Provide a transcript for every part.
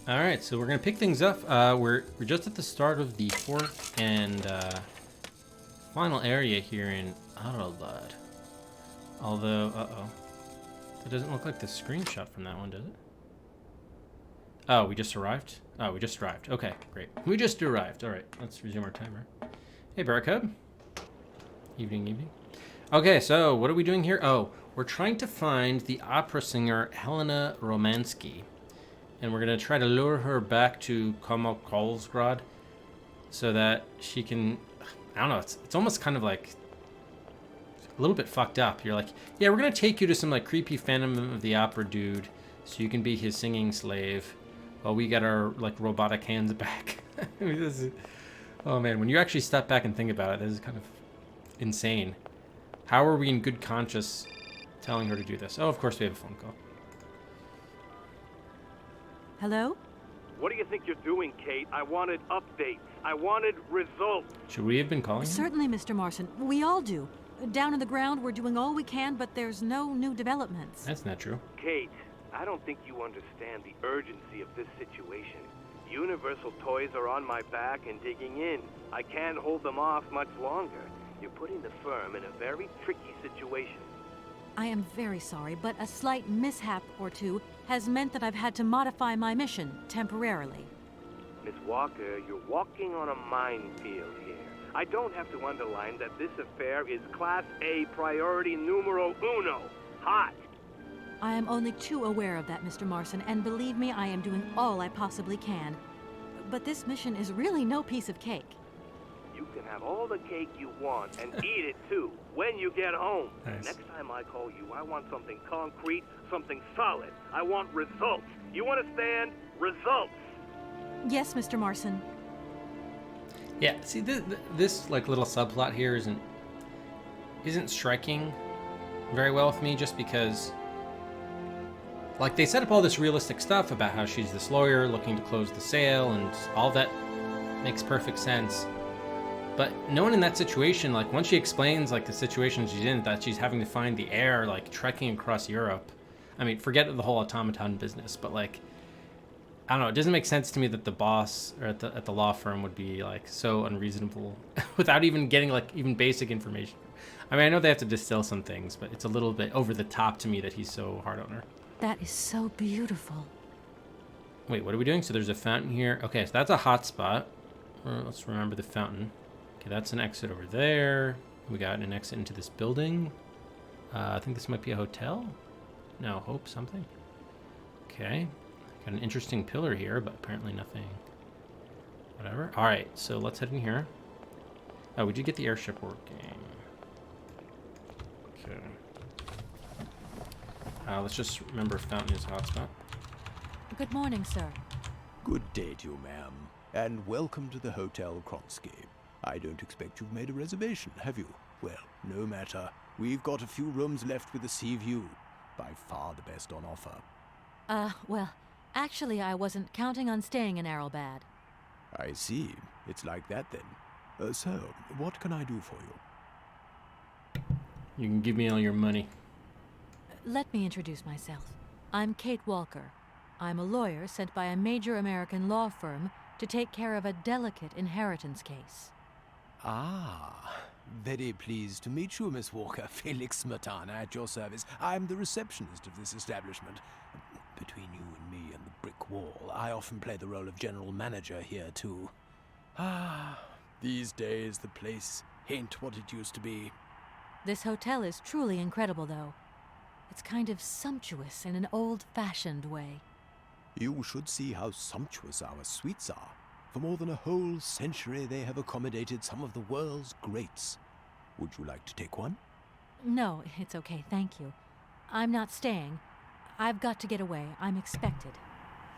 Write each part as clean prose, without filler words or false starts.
Alright, so we're going to pick things up. We're just at the start of the fourth and final area here in Aralbad. Although, that doesn't look like the screenshot from that one, does it? Oh, we just arrived? Oh, we just arrived. Okay, great. We just arrived. Alright, let's resume our timer. Hey, Barcode. Evening. Okay, so what are we doing here? Oh, we're trying to find the opera singer Helena Romansky. And we're going to try to lure her back to Kolsgrad so that she can... I don't know, it's almost kind of like a little bit fucked up. You're like, yeah, we're going to take you to some like creepy Phantom of the Opera dude so you can be his singing slave while we get our like robotic hands back. I mean, this is... Oh man, when you actually step back and think about it, this is kind of insane. How are we in good conscience telling her to do this? Oh, of course we have a phone call. Hello? What do you think you're doing, Kate? I wanted updates. I wanted results. Should we have been calling him? Certainly, Mr. Marson. We all do. Down on the ground, we're doing all we can, but there's no new developments. That's not true. Kate, I don't think you understand the urgency of this situation. Universal Toys are on my back and digging in. I can't hold them off much longer. You're putting the firm in a very tricky situation. I am very sorry, but a slight mishap or two has meant that I've had to modify my mission temporarily. Miss Walker, you're walking on a minefield here. I don't have to underline that this affair is Class A priority numero uno. Hot. I am only too aware of that, Mr. Marson, and believe me, I am doing all I possibly can. But this mission is really no piece of cake. You can have all the cake you want and eat it too when you get home. Nice. Next time I call you, I want something concrete, something solid. I want results. You understand? Results. Yes, Mr. Marson. Yeah, see, this like little subplot here isn't striking very well with me, just because like they set up all this realistic stuff about how she's this lawyer looking to close the sale, and all that makes perfect sense. But no one in that situation, like once she explains like the situation she's in, that she's having to find the heir, like trekking across Europe. I mean, forget the whole automaton business, but like, I don't know, it doesn't make sense to me that the boss or at the law firm would be like so unreasonable without even getting like even basic information. I mean, I know they have to distill some things, but it's a little bit over the top to me that he's so hard on her. That is so beautiful. Wait, what are we doing? So there's a fountain here. Okay, so that's a hot spot. Let's remember the fountain. Okay, that's an exit over there. We got an exit into this building. I think this might be a hotel. No, Hope something. Okay. Got an interesting pillar here, but apparently nothing. Whatever. All right, so let's head in here. Oh, we did get the airship working. Okay. Let's just remember fountain is hotspot. Good morning, sir. Good day to you, ma'am, and welcome to the Hotel Kronsky. I don't expect you've made a reservation, have you? Well, no matter. We've got a few rooms left with a sea view. By far the best on offer. Well, actually I wasn't counting on staying in Aralbad. I see. It's like that then. So, what can I do for you? You can give me all your money. Let me introduce myself. I'm Kate Walker. I'm a lawyer sent by a major American law firm to take care of a delicate inheritance case. Ah, very pleased to meet you, Miss Walker. Felix Smetana at your service. I'm the receptionist of this establishment. Between you and me and the brick wall, I often play the role of general manager here, too. Ah, these days the place ain't what it used to be. This hotel is truly incredible, though. It's kind of sumptuous in an old-fashioned way. You should see how sumptuous our suites are. For more than a whole century, they have accommodated some of the world's greats. Would you like to take one? No, it's okay, thank you. I'm not staying. I've got to get away. I'm expected.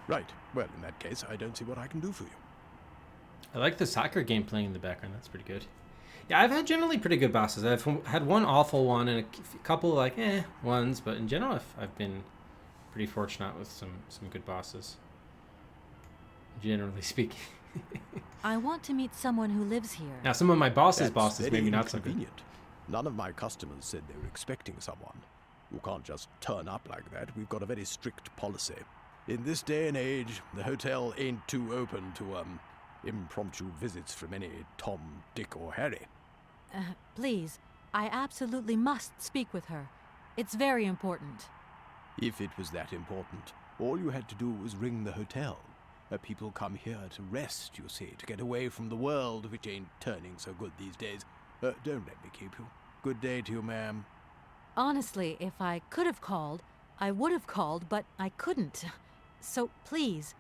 Right. Well, in that case, I don't see what I can do for you. I like the soccer game playing in the background. That's pretty good. Yeah, I've had generally pretty good bosses. I've had one awful one and a couple like ones, but in general, I've been pretty fortunate with some good bosses. Generally speaking. I want to meet someone who lives here. Now, some of my bosses' That's bosses very maybe not so good. inconvenient. None of my customers said they were expecting someone. You can't just turn up like that. We've got a very strict policy. In this day and age, the hotel ain't too open to, impromptu visits from any Tom, Dick, or Harry. Please, I absolutely must speak with her. It's very important. If it was that important, all you had to do was ring the hotel. People come here to rest, you see, to get away from the world, which ain't turning so good these days. Don't let me keep you. Good day to you, ma'am. Honestly, if I could have called, I would have called, but I couldn't. So please,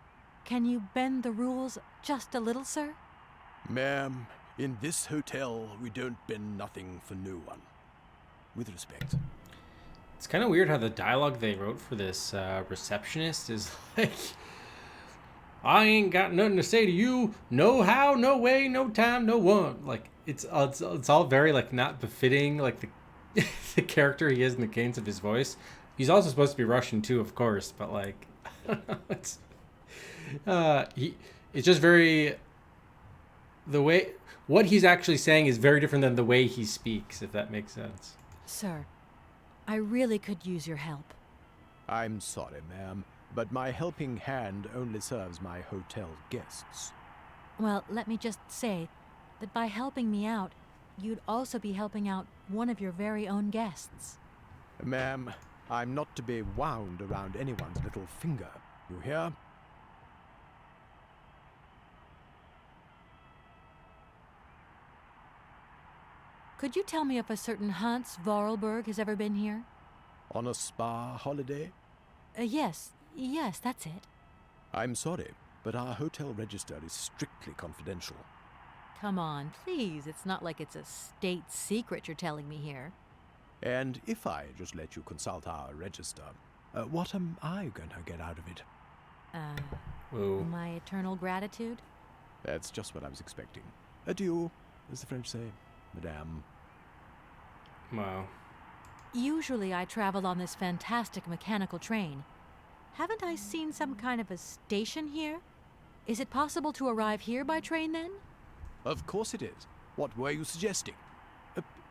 can you bend the rules just a little, sir? Ma'am, in this hotel, we don't bend nothing for no one. With respect. It's kind of weird how the dialogue they wrote for this receptionist is like, I ain't got nothing to say to you. No how, no way, no time, no one. Like it's all very like not befitting like the the character he is in the cadence of his voice. He's also supposed to be Russian too, of course, but like I don't know, it's just very the way what he's actually saying is very different than the way he speaks, if that makes sense. Sir, I really could use your help. I'm sorry, ma'am, but my helping hand only serves my hotel guests. Well, let me just say that by helping me out, you'd also be helping out one of your very own guests. Ma'am, I'm not to be wound around anyone's little finger. You hear? Could you tell me if a certain Hans Vorarlberg has ever been here? On a spa holiday? Yes, that's it. I'm sorry, but our hotel register is strictly confidential. Come on, please. It's not like it's a state secret you're telling me here. And if I just let you consult our register, what am I going to get out of it? Whoa. My eternal gratitude? That's just what I was expecting. Adieu, as the French say, madame. Wow. Usually I travel on this fantastic mechanical train. Haven't I seen some kind of a station here? Is it possible to arrive here by train then? Of course it is. What were you suggesting?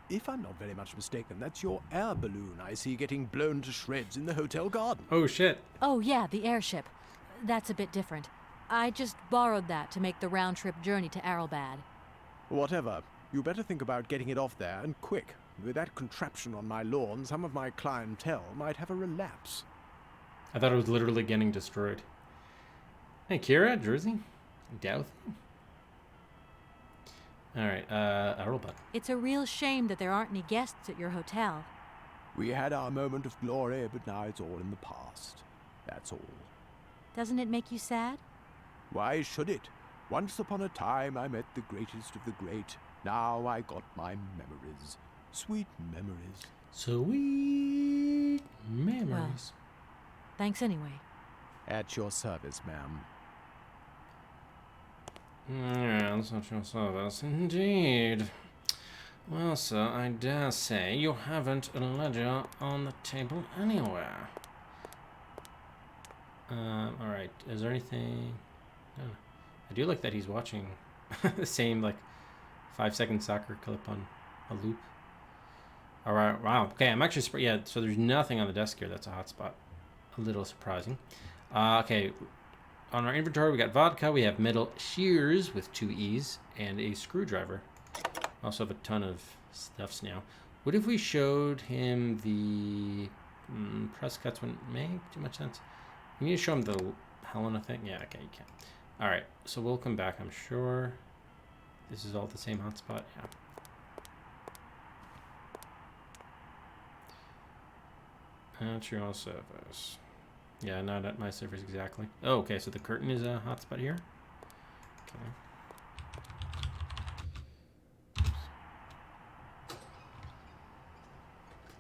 If I'm not very much mistaken, that's your air balloon I see getting blown to shreds in the hotel garden. Oh shit. Oh yeah, the airship. That's a bit different. I just borrowed that to make the round-trip journey to Aralbad. Whatever. You better think about getting it off there, and quick. With that contraption on my lawn, some of my clientele might have a relapse. I thought it was literally getting destroyed. Hey, Kira, Jersey? Douth? Alright, Arlbud. It's a real shame that there aren't any guests at your hotel. We had our moment of glory, but now it's all in the past. That's all. Doesn't it make you sad? Why should it? Once upon a time I met the greatest of the great. Now I got my memories. Sweet memories. Sweet memories. Well, thanks anyway. At your service, ma'am. Yes, at your service, indeed. Well, sir, I dare say you haven't a ledger on the table anywhere. Alright, is there anything... I do like that he's watching the same, like, 5-second soccer clip on a loop. Alright, wow. Okay, I'm actually... Yeah, so there's nothing on the desk here that's a hotspot. A little surprising. Okay, on our inventory we got vodka, we have metal shears with 2 E's, and a screwdriver. We also have a ton of stuffs now. What if we showed him the... press cuts wouldn't make too much sense. We need to show him the Helena thing. Yeah, okay, you can. Alright, so we'll come back, I'm sure. This is all the same hotspot, yeah. At your service. Yeah, not at my service exactly. Oh, okay, so the curtain is a hotspot here. Okay.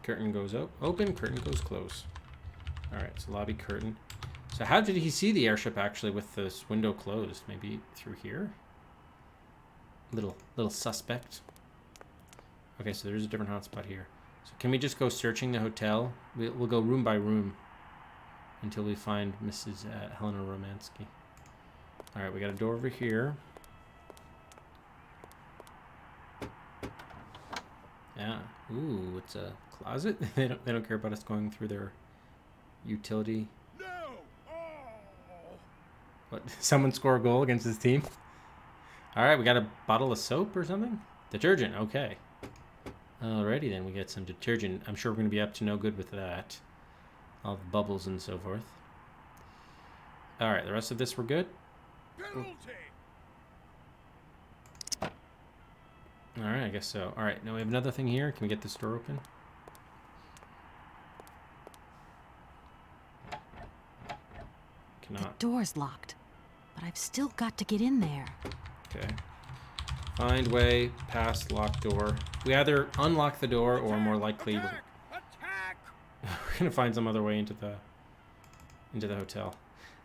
Curtain goes open, curtain goes close. Alright, so lobby curtain. So how did he see the airship actually with this window closed? Maybe through here? Little suspect. Okay, so there's a different hotspot here. So can we just go searching the hotel? We'll go room by room until we find Mrs. Helena Romansky. Alright, we got a door over here. Yeah. Ooh, it's a closet. They don't care about us going through their utility. No! Oh! What? Someone score a goal against his team? All right, we got a bottle of soap or something? Detergent, okay. Alrighty then, we got some detergent. I'm sure we're going to be up to no good with that. All the bubbles and so forth. Alright, the rest of this we're good? Penalty! Alright, I guess so. Alright, now we have another thing here. Can we get this door open? The Cannot. door's locked, but I've still got to get in there. Okay. Find way past locked door. We either unlock the door or more likely Attack! we're gonna find some other way into the hotel.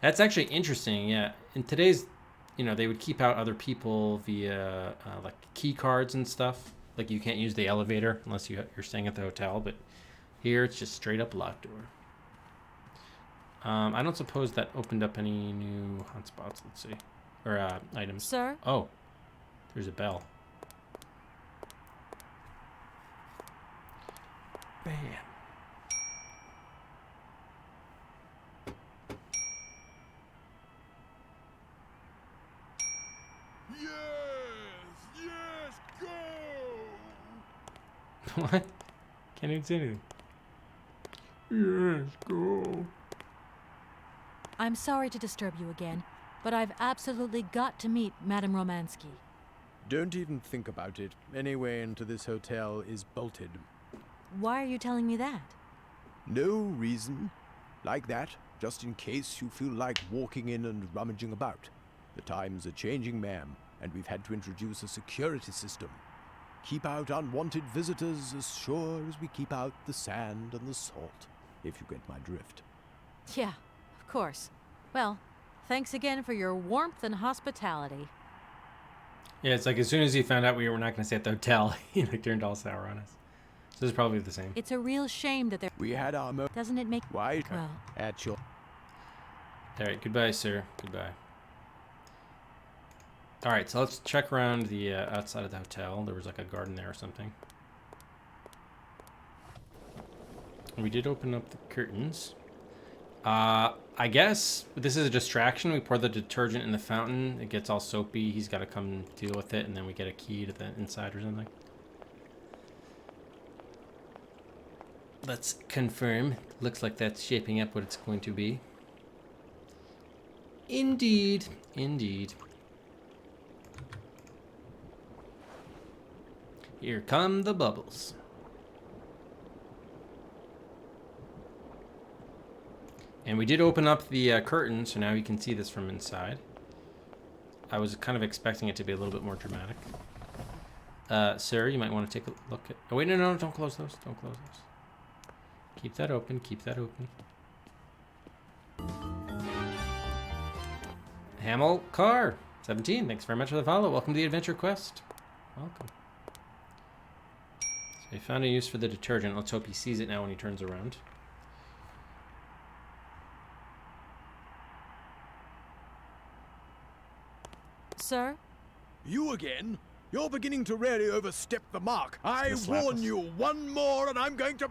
That's actually interesting, yeah. In today's, they would keep out other people via like key cards and stuff. Like you can't use the elevator unless you're staying at the hotel, but here it's just straight up locked door. I don't suppose that opened up any new hotspots. Let's see, or items. Sir? Oh, there's a bell. Bam. Yes, go! What? Can't even say anything. Yes, go. I'm sorry to disturb you again, but I've absolutely got to meet Madame Romansky. Don't even think about it. Any way into this hotel is bolted. Why are you telling me that? No reason. Like that, just in case you feel like walking in and rummaging about. The times are changing, ma'am, and we've had to introduce a security system. Keep out unwanted visitors as sure as we keep out the sand and the salt, if you get my drift. Yeah, of course. Well, thanks again for your warmth and hospitality. Yeah, it's like as soon as he found out we were not going to stay at the hotel, he turned all sour on us. So this is probably the same. It's a real shame that there... We had our Doesn't it make... Why? Well... At your... All right, goodbye, sir. Goodbye. All right, so let's check around the outside of the hotel. There was like a garden there or something. We did open up the curtains. I guess this is a distraction. We pour the detergent in the fountain. It gets all soapy. He's got to come deal with it, and then we get a key to the inside or something. Let's confirm. Looks like that's shaping up what it's going to be. Indeed. Indeed. Here come the bubbles. And we did open up the curtain, so now you can see this from inside. I was kind of expecting it to be a little bit more dramatic. Sir, you might want to take a look at... Oh, wait, no, don't close those. Don't close those. Keep that open. Keep that open. Hamel Carr, 17. Thanks very much for the follow. Welcome to the Adventure Quest. Welcome. So we found a use for the detergent. Let's hope he sees it now when he turns around. Sir? You again? You're beginning to really overstep the mark. I gonna slap warn us. you, one more and I'm going to...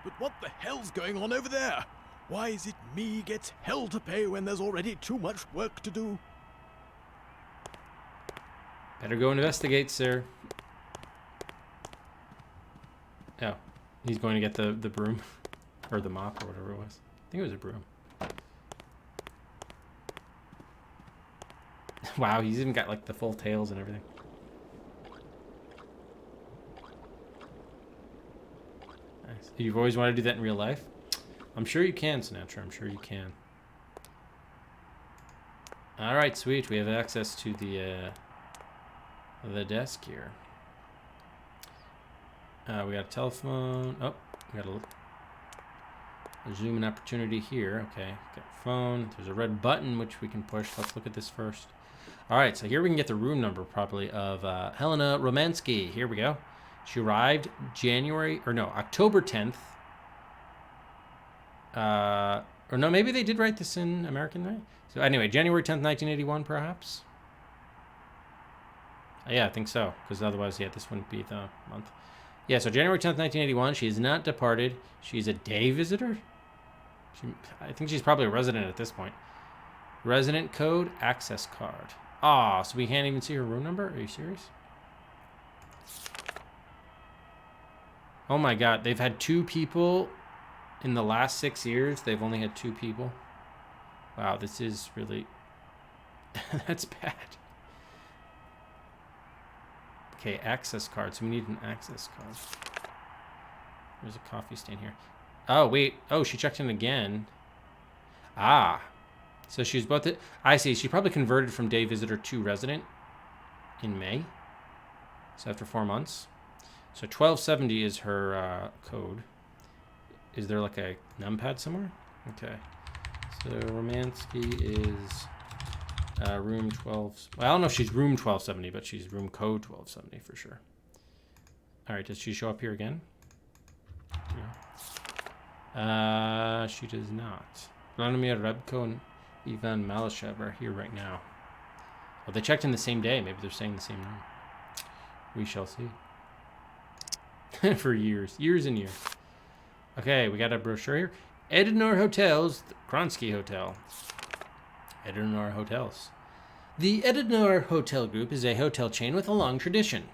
But what the hell's going on over there? Why is it me gets hell to pay when there's already too much work to do? Better go investigate, sir. Oh, he's going to get the broom. Or the mop or whatever it was. I think it was a broom. Wow, he's even got like the full tails and everything. Nice. You've always wanted to do that in real life? I'm sure you can, Sinatra. I'm sure you can. All right, sweet. We have access to the desk here. We got a telephone. Oh, we got a zoom in opportunity here. Okay, got a phone. There's a red button which we can push. Let's look at this first. All right, so here we can get the room number probably of Helena Romansky. Here we go. She arrived October 10th. Or no, maybe they did write this in American, right? So anyway, January 10th, 1981, perhaps? Yeah, I think so, because otherwise, yeah, this wouldn't be the month. Yeah, so January 10th, 1981, she is not departed. She's a day visitor? I think she's probably a resident at this point. Resident code, access card. Ah, so we can't even see her room number? Are you serious? Oh my god, they've had 2 people in the last 6 years. They've only had 2 people. Wow, this is really... That's bad. Okay, access card. So we need an access card. There's a coffee stain here. Oh, wait. Oh, she checked in again. Ah. So she's both... I see. She probably converted from day visitor to resident in May. So after 4 months. So 1270 is her code. Is there like a numpad somewhere? Okay. So Romansky is room 12... Well, I don't know if she's room 1270, but she's room code 1270 for sure. All right, does she show up here again? Yeah. She does not. Vladimir Rebko and Ivan Malashev are here right now. Well, they checked in the same day. Maybe they're staying in the same room. We shall see. For years. Years and years. Okay, we got a brochure here. Edenor Hotels, the Kronsky Hotel. Edenor Hotels. The Edenor Hotel Group is a hotel chain with a long tradition.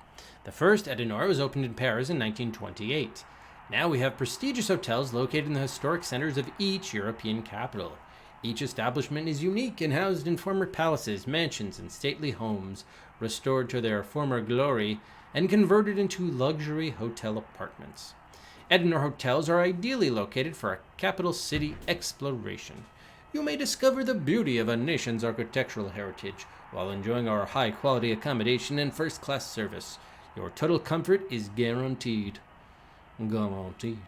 The first Edenor was opened in Paris in 1928. Now we have prestigious hotels located in the historic centers of each European capital. Each establishment is unique and housed in former palaces, mansions, and stately homes, restored to their former glory and converted into luxury hotel apartments. Edenor hotels are ideally located for a capital city exploration. You may discover the beauty of a nation's architectural heritage while enjoying our high-quality accommodation and first-class service. Your total comfort is guaranteed. Guaranteed.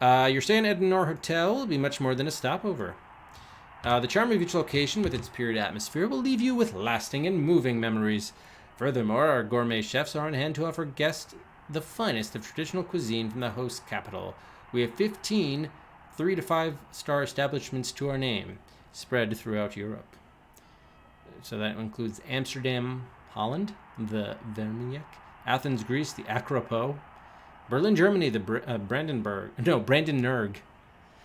Your stay in Edenor Hotel will be much more than a stopover. The charm of each location with its period atmosphere will leave you with lasting and moving memories. Furthermore, our gourmet chefs are on hand to offer guests the finest of traditional cuisine from the host capital. We have 15 3- to 5-star establishments to our name, spread throughout Europe. So that includes Amsterdam, Holland, the Vermiek, Athens, Greece, the Akropo, Berlin, Germany, the Brandenburg.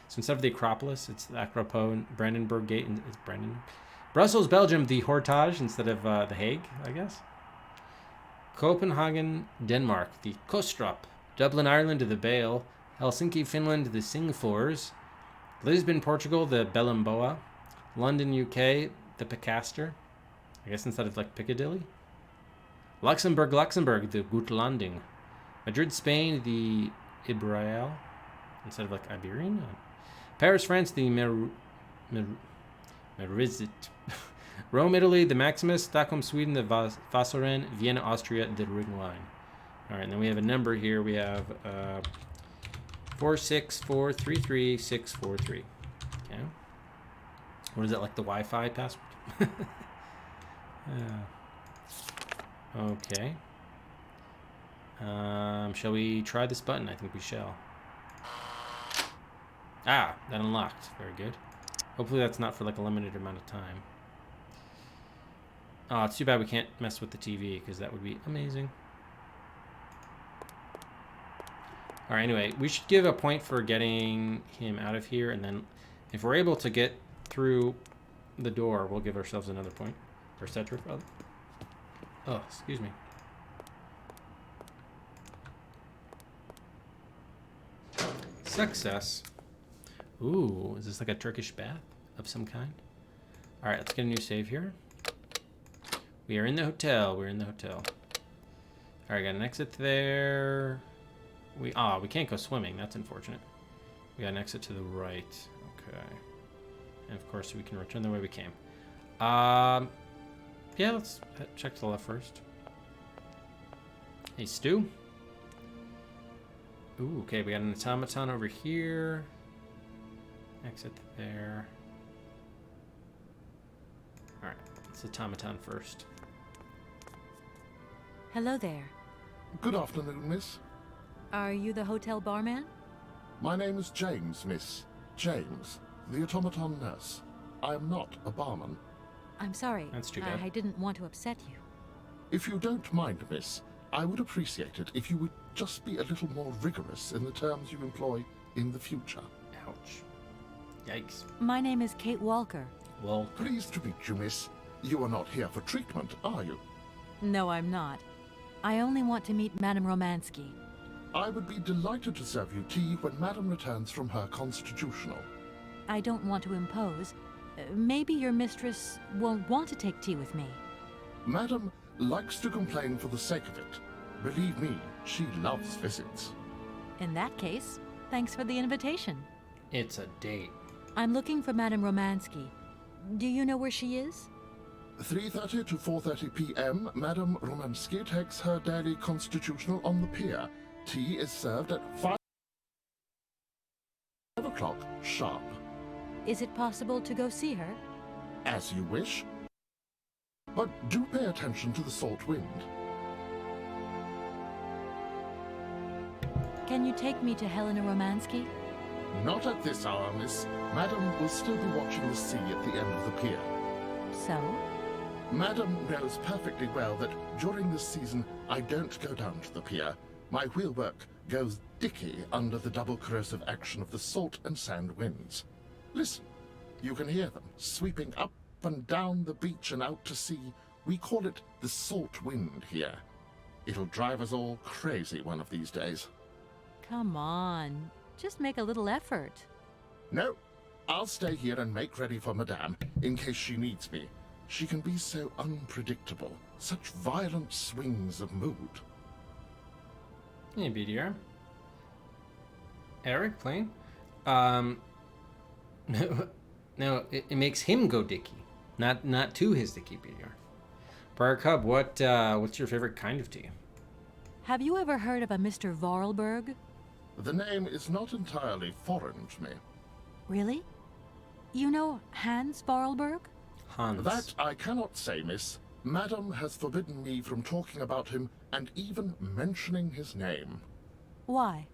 So instead of the Acropolis, it's the Akropo and Brandenburg Gate. It's Brandenburg. Brussels, Belgium, the Hortage instead of the Hague, I guess. Copenhagen, Denmark, the Kostrop. Dublin, Ireland, the Bale. Helsinki, Finland, the Singfors. Lisbon, Portugal, the Belimboa. London, UK, the Picaster. I guess instead of like Piccadilly. Luxembourg, the Gutlanding. Madrid, Spain, the Ibrael. Instead of like Iberian. Paris, France, the Merizit. Rome, Italy, the Maximus. Stockholm, Sweden, the Vassaren. Vienna, Austria, the Ringline. All right, and then we have a number here. We have 464333643. Okay. What is that, like the Wi-Fi password? Okay. Shall we try this button? I think we shall. Ah, that unlocked. Very good. Hopefully that's not for like a limited amount of time. Oh, it's too bad we can't mess with the TV, because that would be amazing. Alright, anyway, we should give a point for getting him out of here, and then if we're able to get through the door, we'll give ourselves another point. Or Cedric, rather. Oh, excuse me. Success. Ooh, is this like a Turkish bath of some kind? Alright, let's get a new save here. We are in the hotel. We're in the hotel. Alright, got an exit there. We can't go swimming. That's unfortunate. We got an exit to the right. Okay. And of course we can return the way we came. Yeah, let's check to the left first. Hey, Stu. Ooh, okay, we got an automaton over here. Exit there. Alright, let's automaton first. Hello there. Good afternoon, miss. Are you the hotel barman? My name is James, miss. James, the automaton nurse. I am not a barman. I'm sorry. That's too bad. I didn't want to upset you. If you don't mind, miss, I would appreciate it if you would just be a little more rigorous in the terms you employ in the future. Ouch. Yikes. My name is Kate Walker. Well, Pleased to meet you, miss. You are not here for treatment, are you? No, I'm not. I only want to meet Madame Romansky. I would be delighted to serve you tea when Madam returns from her constitutional. I don't want to impose. Maybe your mistress won't want to take tea with me. Madam likes to complain for the sake of it. Believe me, she loves visits. In that case, thanks for the invitation. it's a date. I'm looking for Madame Romansky. Do you know where she is? 3:30 to 4:30 p.m., Madam Romansky takes her daily constitutional on the pier. Tea is served at 5 o'clock sharp. Is it possible to go see her? As you wish. But do pay attention to the salt wind. Can you take me to Helena Romansky? Not at this hour, miss. Madam will still be watching the sea at the end of the pier. So? Madam knows perfectly well that during this season I don't go down to the pier. My wheelwork goes dicky under the double corrosive action of the salt and sand winds. Listen, you can hear them sweeping up and down the beach and out to sea. We call it the salt wind here. It'll drive us all crazy one of these days. Come on. Just make a little effort. No, I'll stay here and make ready for Madame in case she needs me. She can be so unpredictable, such violent swings of mood. Hey, BDR. Eric playing? No, it makes him go dicky, not to his dicky, BDR. Briar Cub, what's your favorite kind of tea? Have you ever heard of a Mr. Vorarlberg? The name is not entirely foreign to me. Really? You know Hans Vorarlberg? Hans. That I cannot say, miss. Madam has forbidden me from talking about him and even mentioning his name. Why?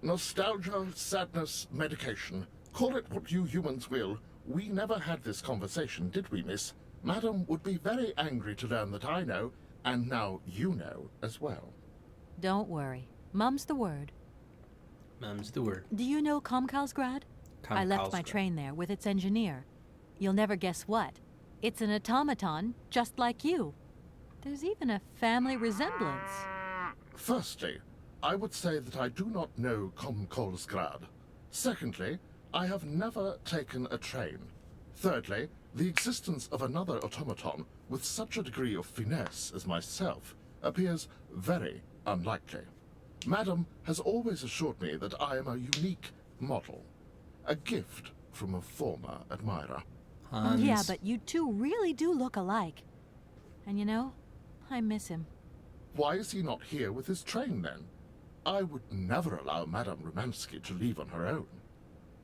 Nostalgia, sadness, medication. Call it what you humans will. We never had this conversation, did we, miss? Madam would be very angry to learn that I know, and now you know as well. Don't worry. Mum's the word. Mum's the word. Do you know Komkalsgrad? I left my Komkalsgrad. train there with its engineer. You'll never guess what. It's an automaton, just like you. There's even a family resemblance. Firstly, I would say that I do not know Komkolsgrad. Secondly, I have never taken a train. Thirdly, the existence of another automaton with such a degree of finesse as myself appears very unlikely. Madam has always assured me that I am a unique model, a gift from a former admirer. Hans. Yeah, but you two really do look alike. And you know, I miss him. Why is he not here with his train then? I would never allow Madame Romansky to leave on her own.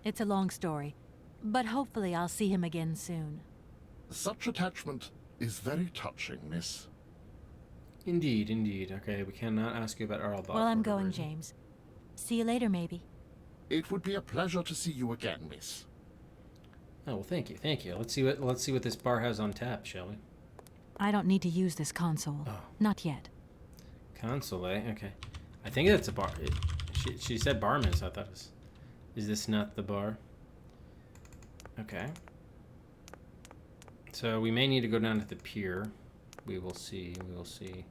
It's a long story, but hopefully I'll see him again soon. Such attachment is very touching, miss. Indeed, indeed. Okay, we cannot ask you about Arlbach. Well, I'm going, James. See you later, maybe. It would be a pleasure to see you again, miss. Oh well, thank you, thank you. Let's see what this bar has on tap, shall we? I don't need to use this console. Oh. Not yet. Console, eh? Okay. I think that's a bar. She said barman, so I thought it was. Is this not the bar? Okay. So we may need to go down to the pier. We will see. We will see.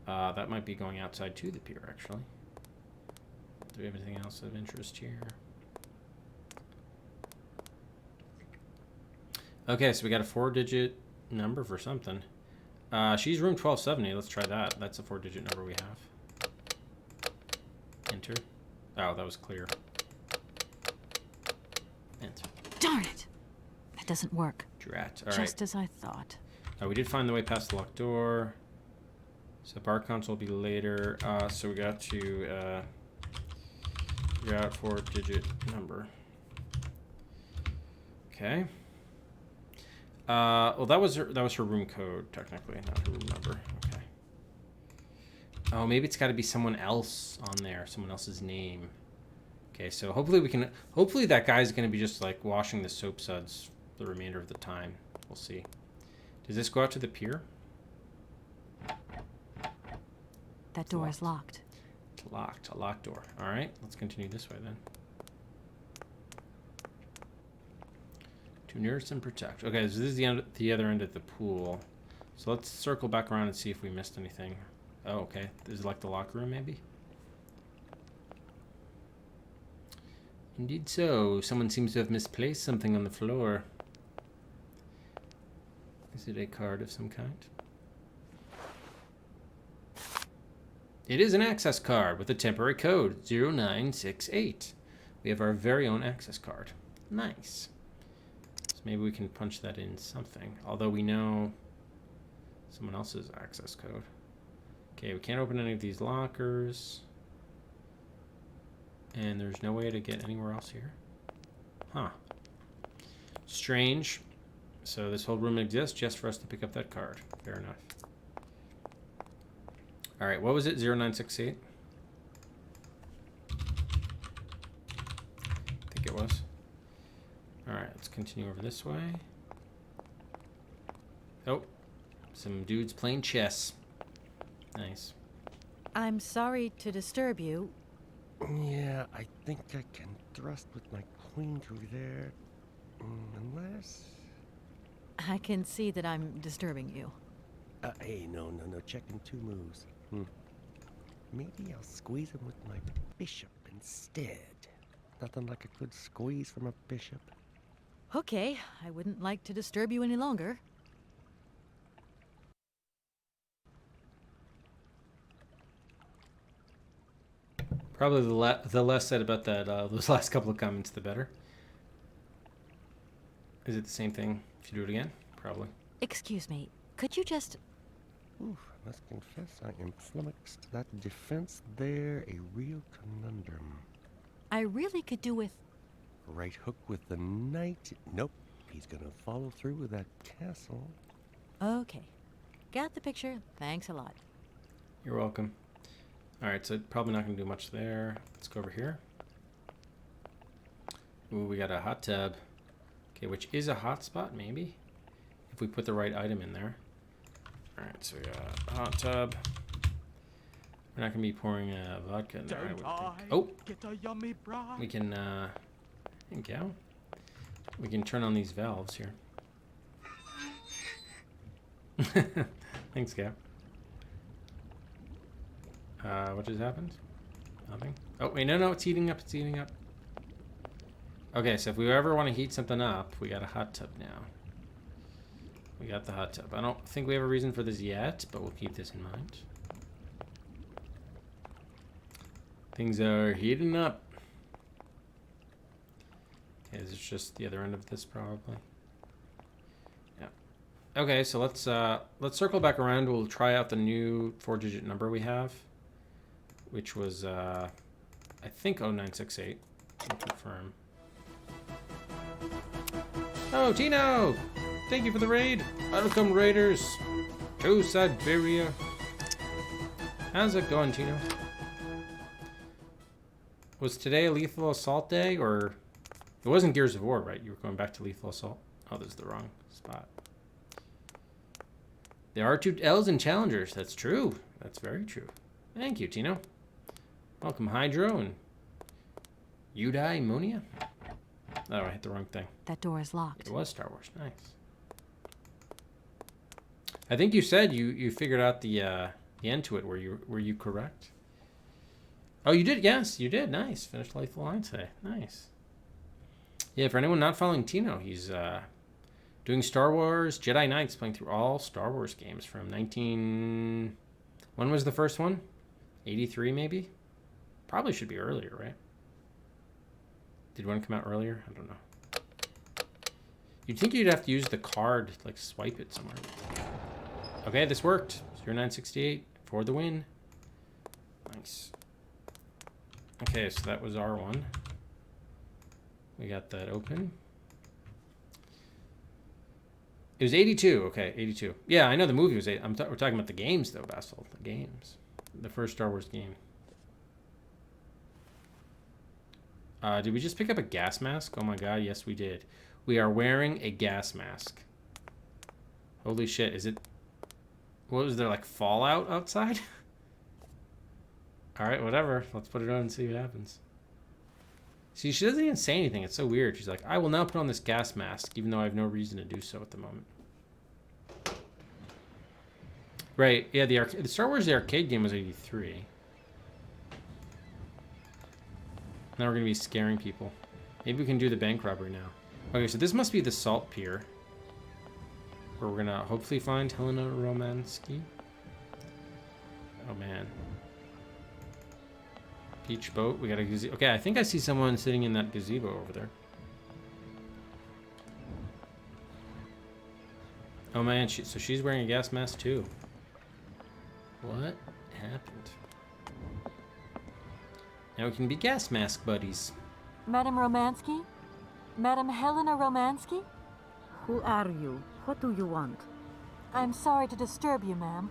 That might be going outside to the pier, actually. Do we have anything else of interest here? Okay, so we got a 4-digit number for something. She's room 1270. Let's try that. That's a 4-digit number we have. Enter. Oh, that was clear. Enter. Darn it! That doesn't work. Drat. All right. Just as I thought. We did find the way past the locked door. So bar console will be later. So we got to figure out 4-digit number. Okay. Well, that was her room code technically, not her room number. Okay. Oh, maybe it's got to be someone else on there, someone else's name. Okay, so hopefully that guy's gonna be just like washing the soap suds the remainder of the time. We'll see. Does this go out to the pier? That door is locked. It's locked. A locked door. All right, let's continue this way then. To nurse and protect. Okay, so this is the other end of the pool. So let's circle back around and see if we missed anything. Oh, okay. This is like the locker room, maybe? Indeed so. Someone seems to have misplaced something on the floor. Is it a card of some kind? It is an access card with a temporary code, 0968. We have our very own access card. Nice. So maybe we can punch that in something. Although we know someone else's access code. Okay, we can't open any of these lockers. And there's no way to get anywhere else here. Huh. Strange. So this whole room exists just for us to pick up that card. Fair enough. Alright, what was it? 0968? I think it was. Alright, let's continue over this way. Oh, some dudes playing chess. Nice. I'm sorry to disturb you. Yeah, I think I can thrust with my queen through there. Unless... I can see that I'm disturbing you. Hey, no. Checking 2 moves. Maybe I'll squeeze him with my bishop instead. Nothing like a good squeeze from a bishop. Okay, I wouldn't like to disturb you any longer. Probably the less said about that, those last couple of comments, the better. Is it the same thing if you do it again? Probably. Excuse me, could you just... Oof, I must confess I am flummoxed. That defense there, a real conundrum. I really could do with... Right hook with the knight. Nope, he's gonna follow through with that castle. Okay. Got the picture. Thanks a lot. You're welcome. Alright, so probably not going to do much there. Let's go over here. Ooh, we got a hot tub. Okay, which is a hot spot, maybe? If we put the right item in there. Alright, so we got a hot tub. We're not going to be pouring vodka in there, I would think. Oh! Get a yummy bride. We can, thank you. We can turn on these valves here. Thanks, Gab. What just happened? Nothing. Oh, wait, no, it's heating up, Okay, so if we ever want to heat something up, we got a hot tub now. We got the hot tub. I don't think we have a reason for this yet, but we'll keep this in mind. Things are heating up. Okay, this is just the other end of this, probably. Yeah. Okay, so let's circle back around. We'll try out the new 4-digit number we have, which was, I think 0968. I'll confirm. Oh, Tino! Thank you for the raid. Welcome, raiders, to Syberia. How's it going, Tino? Was today a lethal assault day, or it wasn't Gears of War, right? You were going back to lethal assault. Oh, this is the wrong spot. There are 2 L's in challengers. That's true. That's very true. Thank you, Tino. Welcome, Hydro and Eudaimonia. Oh, I hit the wrong thing. That door is locked. It was Star Wars. Nice. I think you said you figured out the end to it. Were you correct? Oh, you did. Yes, you did. Nice. Finished Lethal Line today. Nice. Yeah, for anyone not following Tino, he's doing Star Wars Jedi Knights, playing through all Star Wars games from 19... When was the first one? 83, maybe? Probably should be earlier, right? Did one come out earlier? I don't know. You'd think you'd have to use the card, like swipe it somewhere. Okay, this worked. 0968 for the win. Nice. Okay, so that was R1. We got that open. It was 82. Okay, 82. Yeah, I know the movie was 8. We're talking about the games, though, Basil. The games. The first Star Wars game. Did we just pick up a gas mask? Oh my god, yes we did. We are wearing a gas mask. Holy shit, is it... What was there, like Fallout outside? Alright, whatever. Let's put it on and see what happens. See, she doesn't even say anything. It's so weird. She's like, I will now put on this gas mask, even though I have no reason to do so at the moment. Right, yeah, the Star Wars the arcade game was 83. Now we're going to be scaring people. Maybe we can do the bank robbery now. Okay, so this must be the salt pier. Where we're going to hopefully find Helena Romansky. Oh, man. Peach boat. We got a gazebo. Okay, I think I see someone sitting in that gazebo over there. Oh, man. So she's wearing a gas mask, too. What happened? Now we can be gas mask buddies. Madame Romansky? Madame Helena Romansky? Who are you? What do you want? I'm sorry to disturb you, ma'am.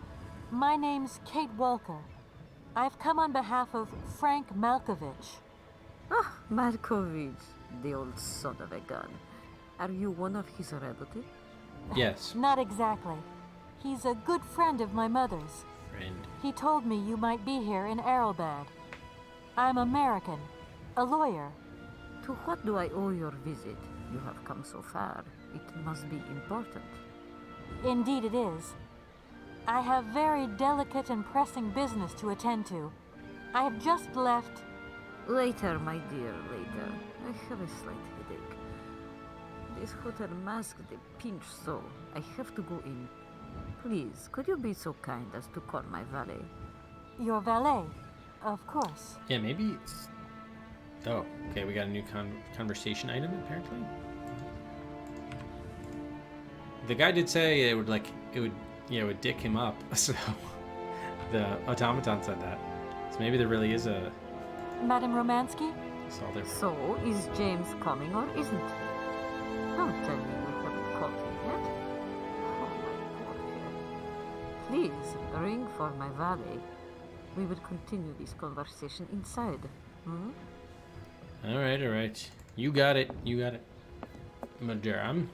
My name's Kate Walker. I've come on behalf of Frank Malkovich. Ah, Malkovich, the old son of a gun. Are you one of his relatives? Yes. Not exactly. He's a good friend of my mother's. Friend. He told me you might be here in Arrowbad. I'm American, a lawyer. To what do I owe your visit? You have come so far. It must be important. Indeed it is. I have very delicate and pressing business to attend to. I have just left... Later, my dear, later. I have a slight headache. This hotel mask, they pinch so. I have to go in. Please, could you be so kind as to call my valet? Your valet, of course. Yeah, maybe... Oh, okay, we got a new conversation item, apparently. The guy did say it would dick him up, so the automaton said that. So maybe there really is a... Madame Romansky? So, is James coming or isn't he? Don't tell me you haven't caught him yet. Oh, my poor dear. Please, ring for my valet. We will continue this conversation inside. Hmm? All right. You got it. Madame.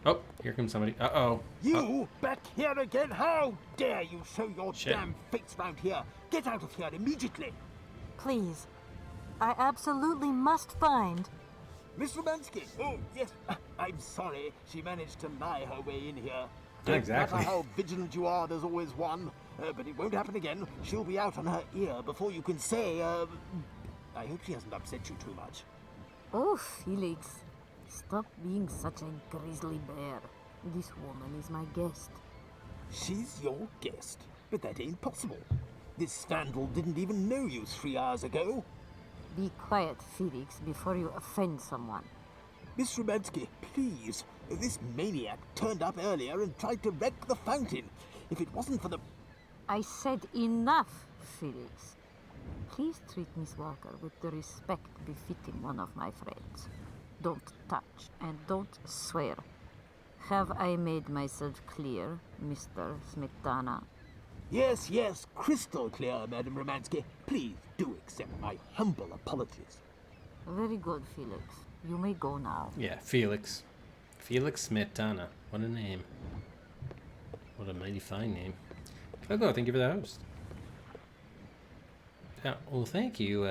Oh, here comes somebody. Uh-oh. You back here again? How dare you show your Shit. damn face round here? Get out of here immediately. Please. I absolutely must find... Miss Romansky. Oh, yes. I'm sorry. She managed to lie her way in here. Exactly. No matter how vigilant you are, there's always one. But it won't happen again. She'll be out on her ear before you can say, I hope she hasn't upset you too much. Oh, Felix. Stop being such a grizzly bear. This woman is my guest. She's your guest. But that ain't possible. This vandal didn't even know you 3 hours ago. Be quiet, Felix, before you offend someone. Miss Romansky, please. This maniac turned up earlier and tried to wreck the fountain. If it wasn't for the... I said enough, Felix. Please treat Miss Walker with the respect befitting one of my friends. Don't touch and don't swear. Have I made myself clear, Mr. Smetana? Yes, crystal clear, Madame Romansky. Please do accept my humble apologies. Very good, Felix. You may go now. Yeah, Felix. Felix Smetana. What a name. What a mighty fine name. Hello, thank you for the host. Yeah, well, thank you.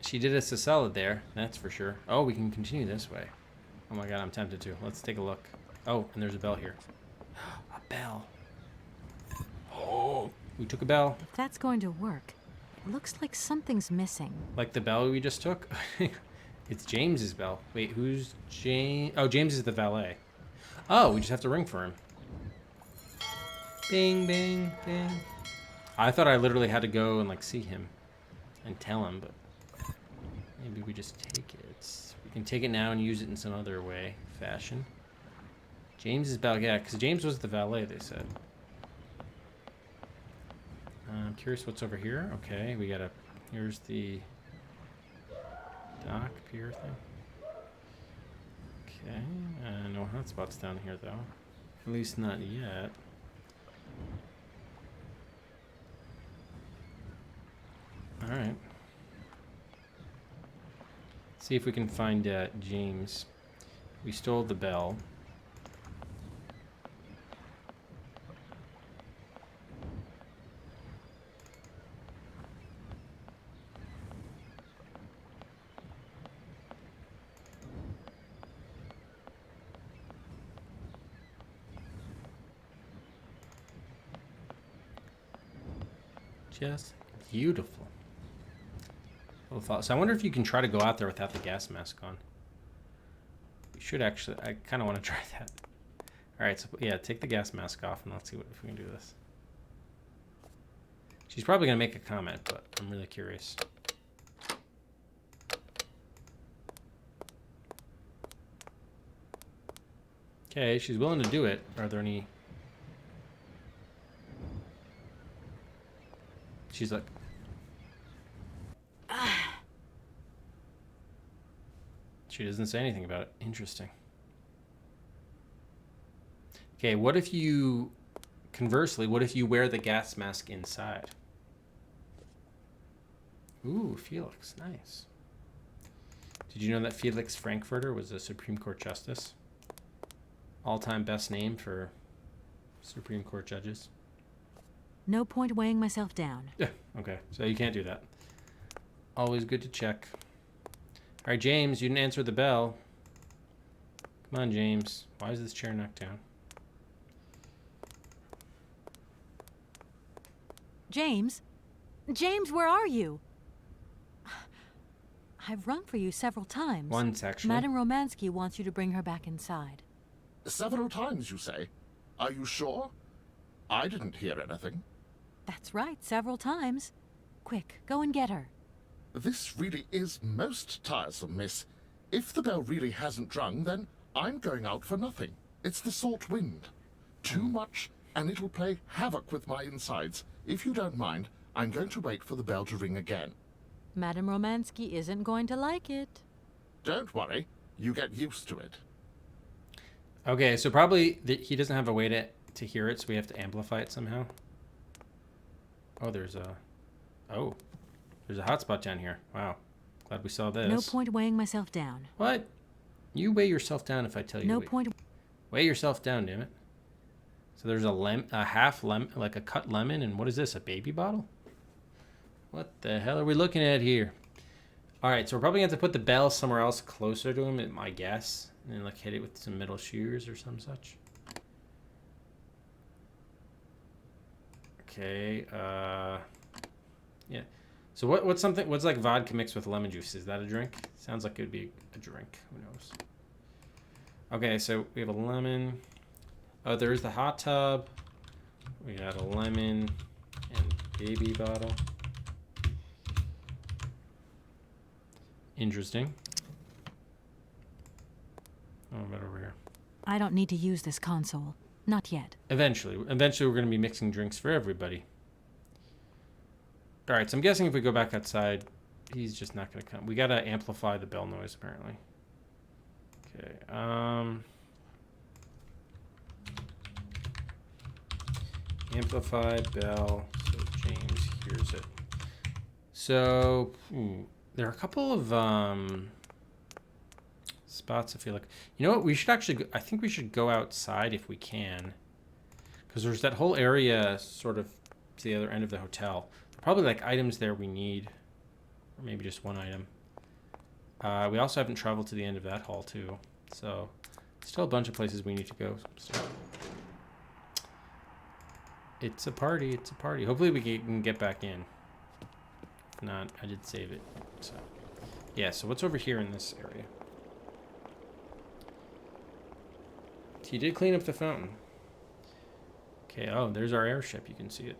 She did us a solid there, that's for sure. Oh, we can continue this way. Oh my god, I'm tempted to. Let's take a look. Oh, and there's a bell here. A bell. Oh, we took a bell. If that's going to work, it looks like something's missing. Like the bell we just took? It's James's bell. Wait, who's James? Oh, James is the valet. Oh, we just have to ring for him. Bing, bing, bing. I thought I literally had to go and like see him and tell him, but maybe we just take it. We can take it now and use it in some other way, fashion. James's bell, yeah, because James was the valet, they said. I'm curious what's over here. Okay, we gotta, here's the dock pier thing. Okay, no hotspots down here though. At least not yet. Alright. See if we can find James. We stole the bell. Just beautiful. Well thought. So I wonder if you can try to go out there without the gas mask on. You should actually. I kind of want to try that. All right. So yeah, take the gas mask off and let's see if we can do this. She's probably gonna make a comment, but I'm really curious. Okay, she's willing to do it. Are there any? She's like. She doesn't say anything about it. Interesting. Okay, what if you, conversely, what if you wear the gas mask inside? Ooh, Felix, nice. Did you know that Felix Frankfurter was a Supreme Court justice? All-time best name for Supreme Court judges. No point weighing myself down. Yeah, okay, so you can't do that. Always good to check. All right, James, you didn't answer the bell. Come on, James. Why is this chair knocked down? James? James, where are you? I've rung for you several times. Once, actually. Madame Romansky wants you to bring her back inside. Several times, you say? Are you sure? I didn't hear anything. That's right, several times. Quick, go and get her. This really is most tiresome, miss. If the bell really hasn't rung, then I'm going out for nothing. It's the salt wind. Too much, and it'll play havoc with my insides. If you don't mind, I'm going to wait for the bell to ring again. Madame Romansky isn't going to like it. Don't worry. You get used to it. Okay, so probably he doesn't have a way to hear it, so we have to amplify it somehow. Oh, there's a hotspot down here. Wow. Glad we saw this. No point weighing myself down. What? You weigh yourself down if I tell you. No point. Weigh yourself down, damn it. So there's a half lemon, like a cut lemon, and what is this, a baby bottle? What the hell are we looking at here? All right, so we're probably going to have to put the bell somewhere else closer to him, my guess. And then like hit it with some metal shears or some such. Okay, yeah. So what's like vodka mixed with lemon juice? Is that a drink? Sounds like it would be a drink. Who knows? Okay, so we have a lemon. Oh, there's the hot tub. We got a lemon and baby bottle. Interesting. Oh, right over here. I don't need to use this console. Not yet. Eventually we're going to be mixing drinks for everybody. All right, so I'm guessing if we go back outside, he's just not going to come. We got to amplify the bell noise, apparently. Okay, amplify bell so James hears it. So, there are a couple of spots I feel like. You know what? We should actually I think we should go outside if we can. Because there's that whole area sort of to the other end of the hotel. Probably like items there we need. Or maybe just one item. We also haven't traveled to the end of that hall too. So, still a bunch of places we need to go. So, it's a party. It's a party. Hopefully we can get back in. If not, I did save it. So, yeah, so what's over here in this area? He did clean up the fountain. Okay, oh, there's our airship. You can see it.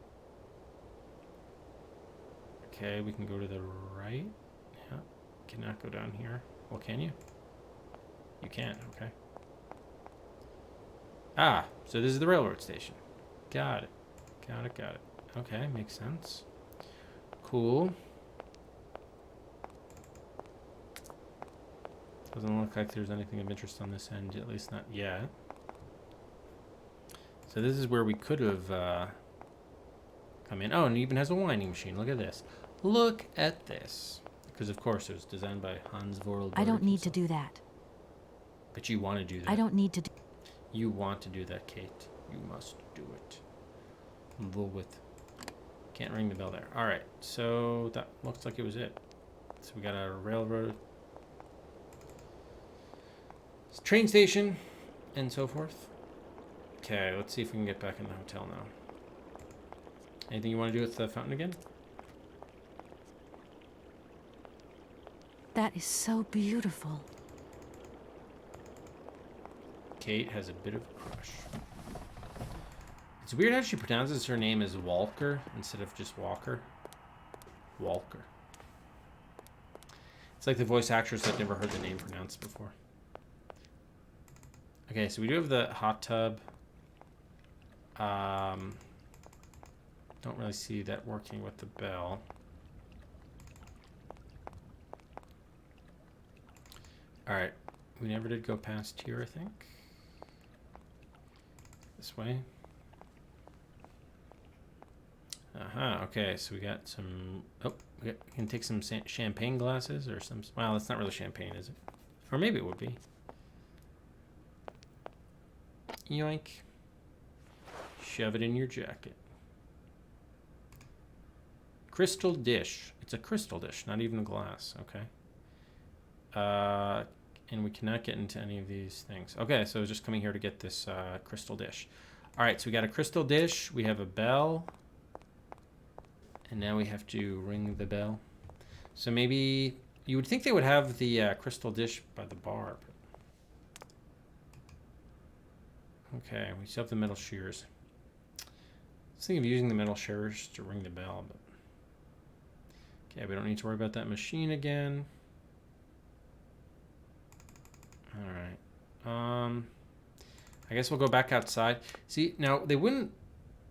Okay, we can go to the right. Yeah, cannot go down here. Well, can you? You can, okay. Ah, so this is the railroad station. Got it. Got it, got it. Okay, makes sense. Cool. Doesn't look like there's anything of interest on this end, at least not yet. So this is where we could have come in. Oh, and it even has a winding machine. Look at this. Look at this. Because, of course, it was designed by Hans Vorarlberg. I don't need to do that. But you want to do that. I don't need to do... You want to do that, Kate. You must do it. With. Can't ring the bell there. All right. So that looks like it was it. So we got a railroad. Train station. And so forth. Okay, let's see if we can get back in the hotel now. Anything you want to do with the fountain again? That is so beautiful. Kate has a bit of a crush. It's weird how she pronounces her name as Walker instead of just Walker. Walker. It's like the voice actress that never heard the name pronounced before. Okay, so we do have the hot tub. Don't really see that working with the bell. Alright, we never did go past here, I think. This way. Okay, so we got some... Oh, we can take some champagne glasses or some... Well, it's not really champagne, is it? Or maybe it would be. Yoink. Shove it in your jacket. Crystal dish. It's a crystal dish, not even a glass. Okay. And we cannot get into any of these things. Okay, so just coming here to get this crystal dish. All right, so we got a crystal dish. We have a bell. And now we have to ring the bell. So maybe you would think they would have the crystal dish by the bar. But... Okay, we still have the metal shears. I was thinking of using the metal shears to ring the bell, but... Okay, we don't need to worry about that machine again. Alright. I guess we'll go back outside. See, now, they wouldn't...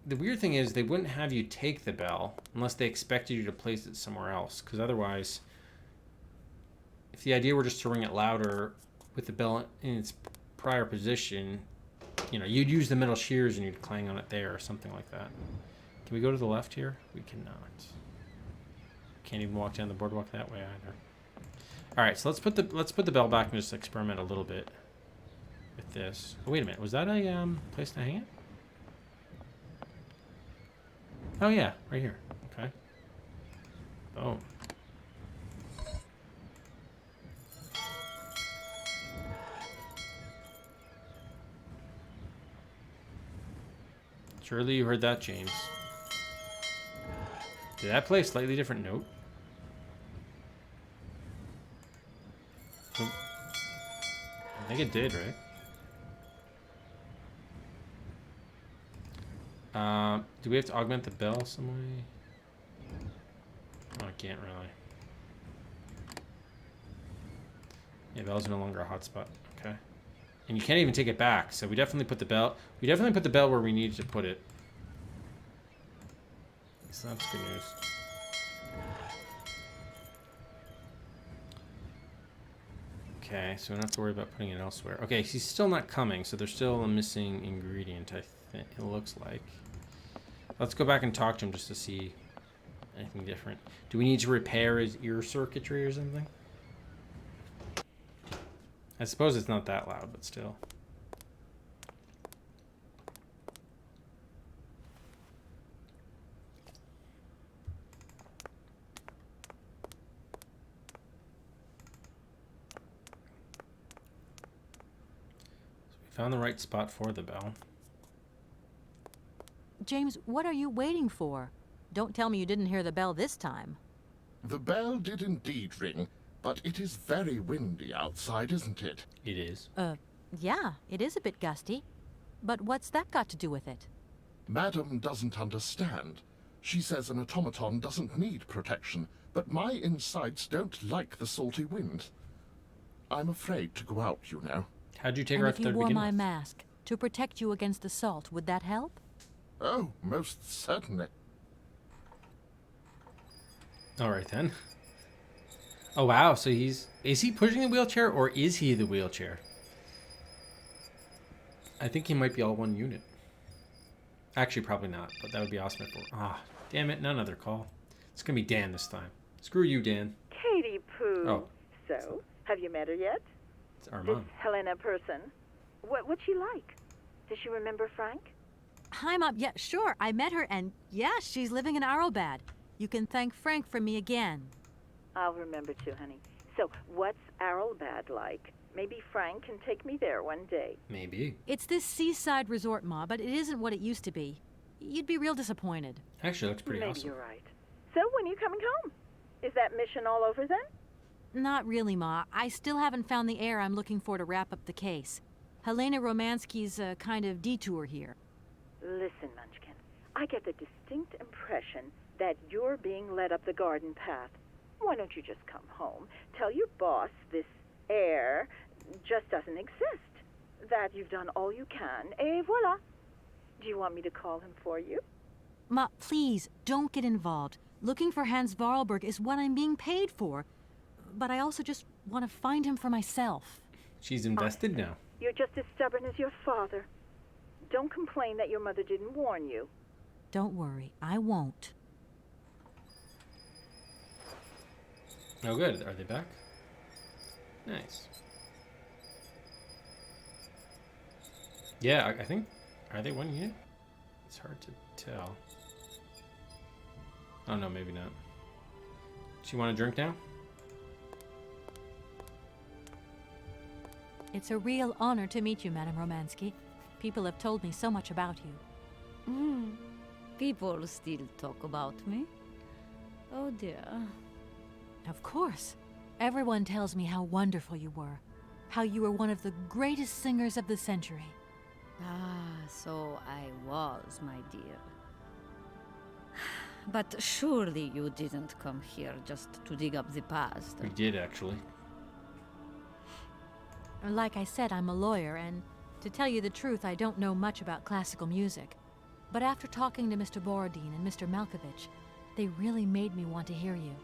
The weird thing is, they wouldn't have you take the bell unless they expected you to place it somewhere else. Because otherwise, if the idea were just to ring it louder with the bell in its prior position, you know, you'd use the metal shears and you'd clang on it there or something like that. Can we go to the left here? We cannot. Can't even walk down the boardwalk that way either. All right, so let's put the bell back and just experiment a little bit with this. Oh, wait a minute. Was that a place to hang it? Oh yeah, right here. Okay. Boom. Surely you heard that, James. Did that play a slightly different note? I think it did, right? Do we have to augment the bell some way? Oh, I can't really. Yeah, bell's no longer a hotspot. Okay. And you can't even take it back, so we definitely put the bell. We definitely put the bell where we needed to put it. So that's good news. Okay, so we don't have to worry about putting it elsewhere. Okay, he's still not coming, so there's still a missing ingredient, I think it looks like. Let's go back and talk to him just to see anything different. Do we need to repair his ear circuitry or something? I suppose it's not that loud, but still. Found the right spot for the bell. James, what are you waiting for? Don't tell me you didn't hear the bell this time. The bell did indeed ring, but it is very windy outside, isn't it? It is. Yeah, it is a bit gusty. But what's that got to do with it? Madam doesn't understand. She says an automaton doesn't need protection, but my insides don't like the salty wind. I'm afraid to go out, you know. How'd you take And her if off you there to wore begin my with? mask to protect you against the salt, would that help? Oh, most certainly. All right then. Oh wow, so is he pushing the wheelchair or is he the wheelchair? I think he might be all one unit. Actually, probably not, but that would be awesome if damn it, none other call. It's gonna be Dan this time. Screw you, Dan. Katie Pooh. Oh. So, have you met her yet? It's our This mom. Helena person. What's she like? Does she remember Frank? Hi, Mom. Yeah, sure. I met her, and yeah, she's living in Arrowbad. You can thank Frank for me again. I'll remember too, honey. So, what's Arrowbad like? Maybe Frank can take me there one day. Maybe. It's this seaside resort, Ma, but it isn't what it used to be. you'd be real disappointed. Actually, looks pretty Maybe awesome. you're right. So when are you coming home? Is that mission all over then? Not really, Ma. I still haven't found the heir I'm looking for to wrap up the case. Helena Romansky's a kind of detour here. Listen, Munchkin, I get the distinct impression that you're being led up the garden path. Why don't you just come home, tell your boss this heir just doesn't exist, that you've done all you can, et voila. Do you want me to call him for you? Ma, please, don't get involved. Looking for Hans Vorarlberg is what I'm being paid for. But I also just want to find him for myself. She's invested now. You're just as stubborn as your father. Don't complain that your mother didn't warn you. Don't worry, I won't. Oh, good. Are they back? Nice. Yeah, I think... Are they one unit? It's hard to tell. Oh, no, maybe not. Do you want a drink now? It's a real honor to meet you, Madame Romansky. People have told me so much about you. People still talk about me. Oh dear. Of course. Everyone tells me how wonderful you were. How you were one of the greatest singers of the century. Ah, so I was, my dear. But surely you didn't come here just to dig up the past. We did, actually. Like I said, I'm a lawyer, and to tell you the truth, I don't know much about classical music. But after talking to Mr. Borodin and Mr. Malkovich, they really made me want to hear you.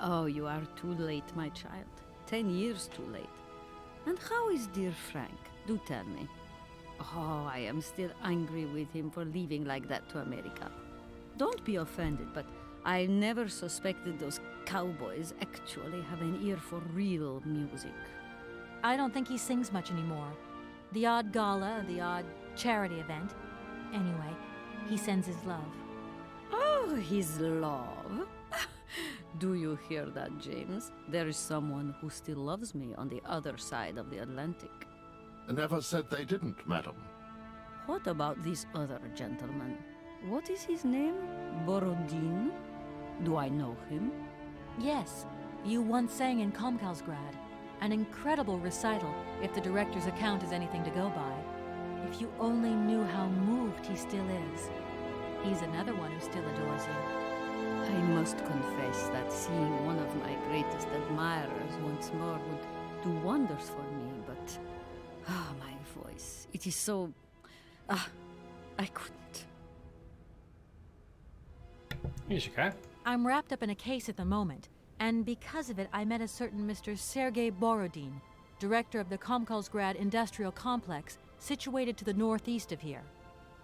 Oh, you are too late, my child. 10 years too late. And how is dear Frank? Do tell me. Oh, I am still angry with him for leaving like that to America. Don't be offended, but I never suspected those cowboys actually have an ear for real music. I don't think he sings much anymore. The odd gala, the odd charity event. Anyway, he sends his love. Oh, his love. Do you hear that, James? There is someone who still loves me on the other side of the Atlantic. Never said they didn't, madam. What about this other gentleman? What is his name? Borodin? Do I know him? Yes, you once sang in Komkalsgrad. An incredible recital, if the director's account is anything to go by. If you only knew how moved he still is. He's another one who still adores you. I must confess that seeing one of my greatest admirers once more would do wonders for me, but... my voice. It is so... I couldn't. Here's your cat. I'm wrapped up in a case at the moment, and because of it, I met a certain Mr. Sergei Borodin, director of the Komkalsgrad Industrial Complex, situated to the northeast of here.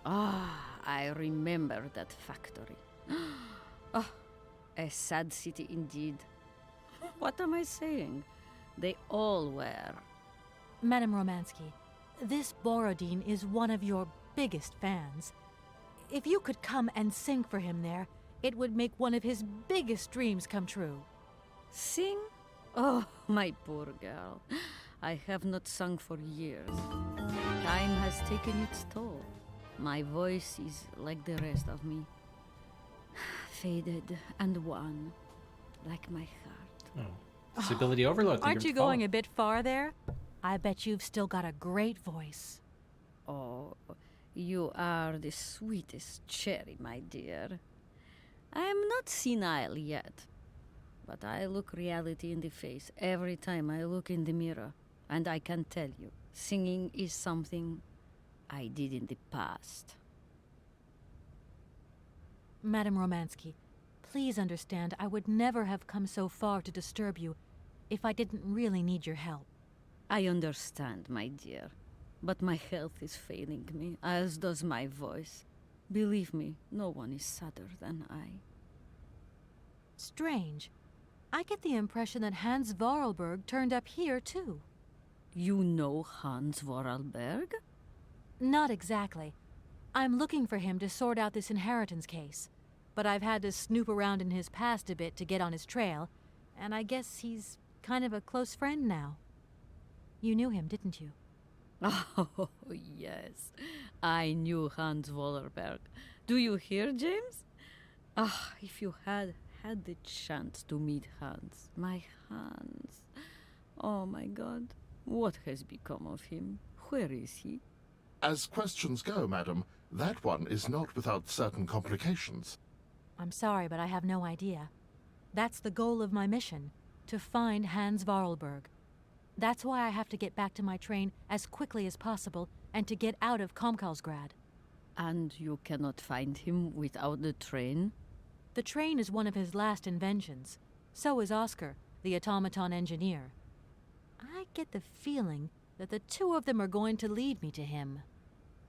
I remember that factory. A sad city indeed. What am I saying? They all were. Madame Romansky, this Borodin is one of your biggest fans. If you could come and sing for him there, it would make one of his biggest dreams come true. Sing? Oh, my poor girl. I have not sung for years. Time has taken its toll. My voice is like the rest of me. Faded and wan, like my heart. Oh. Disability overload. Aren't you going a bit far there? I bet you've still got a great voice. Oh, you are the sweetest cherry, my dear. I am not senile yet, but I look reality in the face every time I look in the mirror, and I can tell you, singing is something I did in the past. Madame Romansky, please understand I would never have come so far to disturb you if I didn't really need your help. I understand, my dear, but my health is failing me, as does my voice. Believe me, no one is sadder than I. Strange. I get the impression that Hans Vorarlberg turned up here, too. You know Hans Vorarlberg? Not exactly. I'm looking for him to sort out this inheritance case. But I've had to snoop around in his past a bit to get on his trail, and I guess he's kind of a close friend now. You knew him, didn't you? Oh, yes. I knew Hans Vorarlberg. Do you hear, James? Ah, if you had had the chance to meet Hans. My Hans. Oh my God. What has become of him? Where is he? As questions go, madam, that one is not without certain complications. I'm sorry, but I have no idea. That's the goal of my mission, to find Hans Varlberg. That's why I have to get back to my train as quickly as possible and to get out of Komkalsgrad. And you cannot find him without the train? The train is one of his last inventions. So is Oscar, the automaton engineer. I get the feeling that the two of them are going to lead me to him.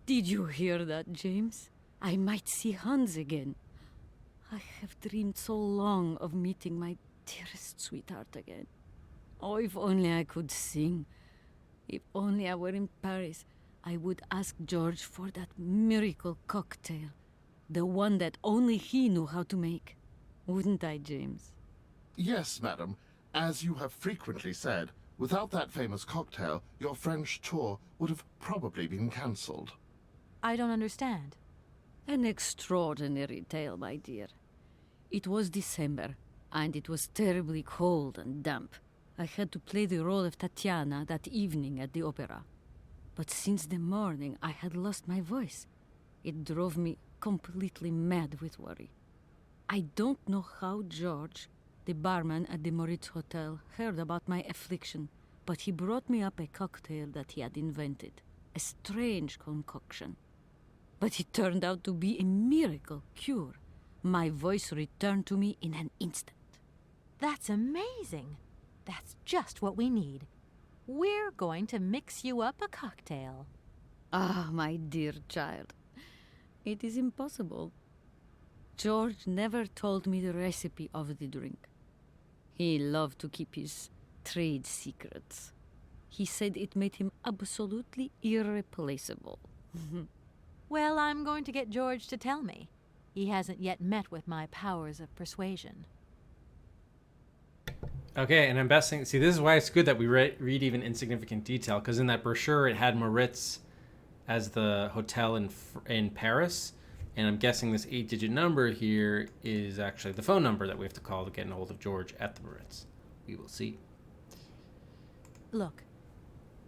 Did you hear that, James? I might see Hans again. I have dreamed so long of meeting my dearest sweetheart again. Oh, if only I could sing. If only I were in Paris, I would ask George for that miracle cocktail. The one that only he knew how to make. Wouldn't I, James? Yes, madam. As you have frequently said, without that famous cocktail, your French tour would have probably been cancelled. I don't understand. An extraordinary tale, my dear. It was December, and it was terribly cold and damp. I had to play the role of Tatiana that evening at the opera. But since the morning, I had lost my voice. It drove me completely mad with worry. I don't know how George, the barman at the Moritz Hotel, heard about my affliction, but he brought me up a cocktail that he had invented. A strange concoction. But it turned out to be a miracle cure. My voice returned to me in an instant. That's amazing. That's just what we need. We're going to mix you up a cocktail. Ah, my dear child. It is impossible. George never told me the recipe of the drink. He loved to keep his trade secrets. He said it made him absolutely irreplaceable. Well, I'm going to get George to tell me. He hasn't yet met with my powers of persuasion. Okay, and I'm guessing. See, this is why it's good that we read even insignificant detail, because in that brochure it had Moritz as the hotel in Paris, and I'm guessing this 8-digit number here is actually the phone number that we have to call to get a hold of George at the Moritz. We will see. Look,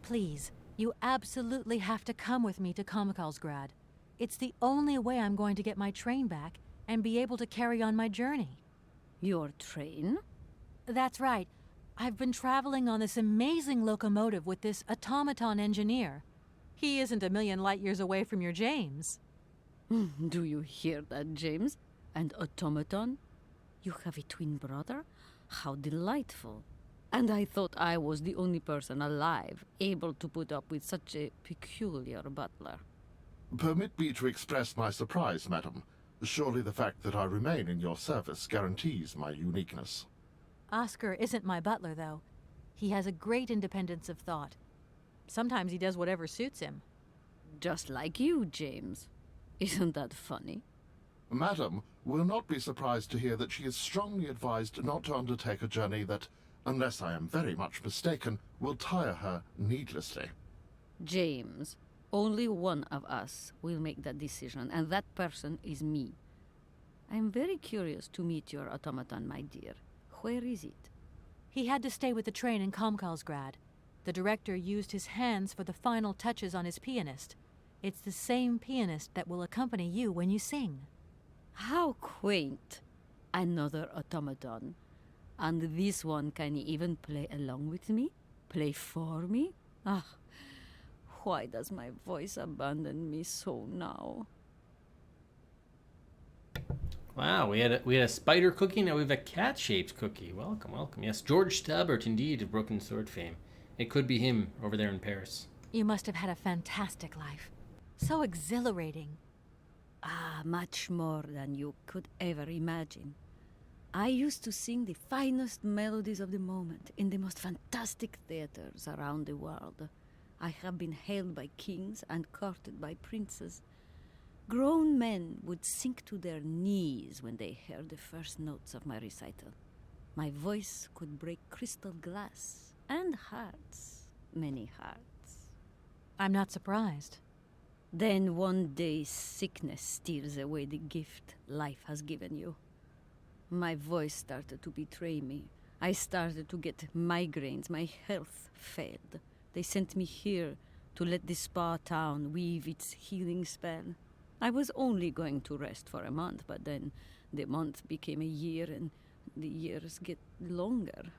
please, you absolutely have to come with me to Komkalsgrad. It's the only way I'm going to get my train back and be able to carry on my journey. Your train? That's right. I've been traveling on this amazing locomotive with this automaton engineer. He isn't a million light years away from your James. Do you hear that, James? And automaton? You have a twin brother? How delightful. And I thought I was the only person alive able to put up with such a peculiar butler. Permit me to express my surprise, madam. Surely the fact that I remain in your service guarantees my uniqueness. Oscar isn't my butler, though. He has a great independence of thought. Sometimes he does whatever suits him. Just like you, James. Isn't that funny? Madam will not be surprised to hear that she is strongly advised not to undertake a journey that, unless I am very much mistaken, will tire her needlessly. James, only one of us will make that decision, and that person is me. I'm very curious to meet your automaton, my dear. Where is it? He had to stay with the train in Komkalsgrad. The director used his hands for the final touches on his pianist. It's the same pianist that will accompany you when you sing. How quaint. Another automaton. And this one can even play along with me? Play for me? Ah, why does my voice abandon me so now? Wow, we had a spider cookie, now we have a cat-shaped cookie. Welcome, welcome. Yes, George Stabert, indeed, of Broken Sword fame. It could be him over there in Paris. You must have had a fantastic life. So exhilarating. Ah, much more than you could ever imagine. I used to sing the finest melodies of the moment in the most fantastic theaters around the world. I have been hailed by kings and courted by princes. Grown men would sink to their knees when they heard the first notes of my recital. My voice could break crystal glass and hearts, many hearts. I'm not surprised. Then one day sickness steals away the gift life has given you. My voice started to betray me. I started to get migraines. My health failed. They sent me here to let the spa town weave its healing spell. I was only going to rest for a month, but then the month became a year and the years get longer.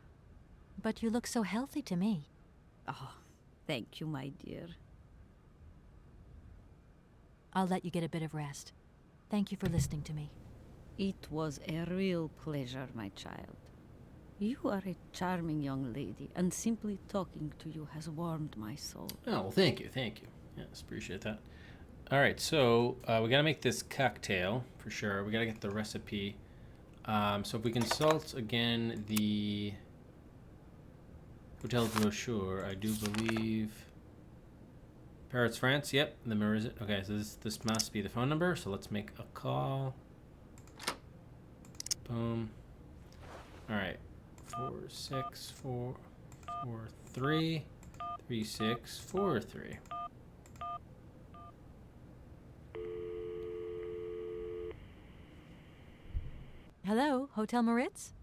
But you look so healthy to me. Oh, thank you, my dear. I'll let you get a bit of rest. Thank you for listening to me. It was a real pleasure, my child. You are a charming young lady, and simply talking to you has warmed my soul. Oh, well, thank you. Yes, appreciate that. All right, so we gotta make this cocktail for sure. We gotta get the recipe. So if we consult again the hotel brochure, I do believe Paris, France. Yep, the mirror is it. Okay, so this must be the phone number. So let's make a call. Boom. All right. 46443 3643. Hello, Hotel Moritz?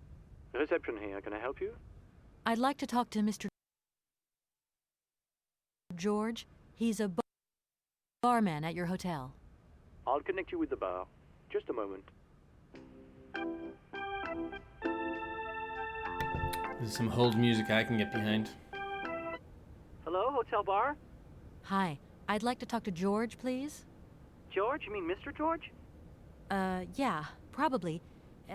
Reception here. Can I help you? I'd like to talk to Mr. George. He's a barman at your hotel. I'll connect you with the bar. Just a moment. This is some hold music I can get behind. Hello, hotel bar? Hi, I'd like to talk to George, please. George? You mean Mr. George? Yeah, probably.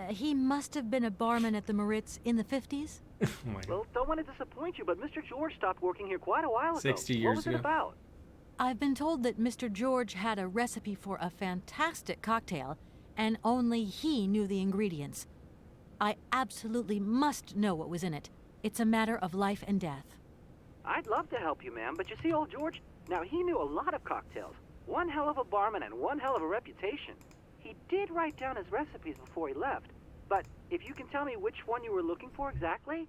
He must have been a barman at the Moritz in the 50s. Oh my God. Well, don't want to disappoint you, but Mr. George stopped working here quite a while ago. 60 What years was ago. it about? I've been told that Mr. George had a recipe for a fantastic cocktail, and only he knew the ingredients. I absolutely must know what was in it. It's a matter of life and death. I'd love to help you, ma'am, but you see, old George, now he knew a lot of cocktails. One hell of a barman and one hell of a reputation. He did write down his recipes before he left, but if you can tell me which one you were looking for exactly?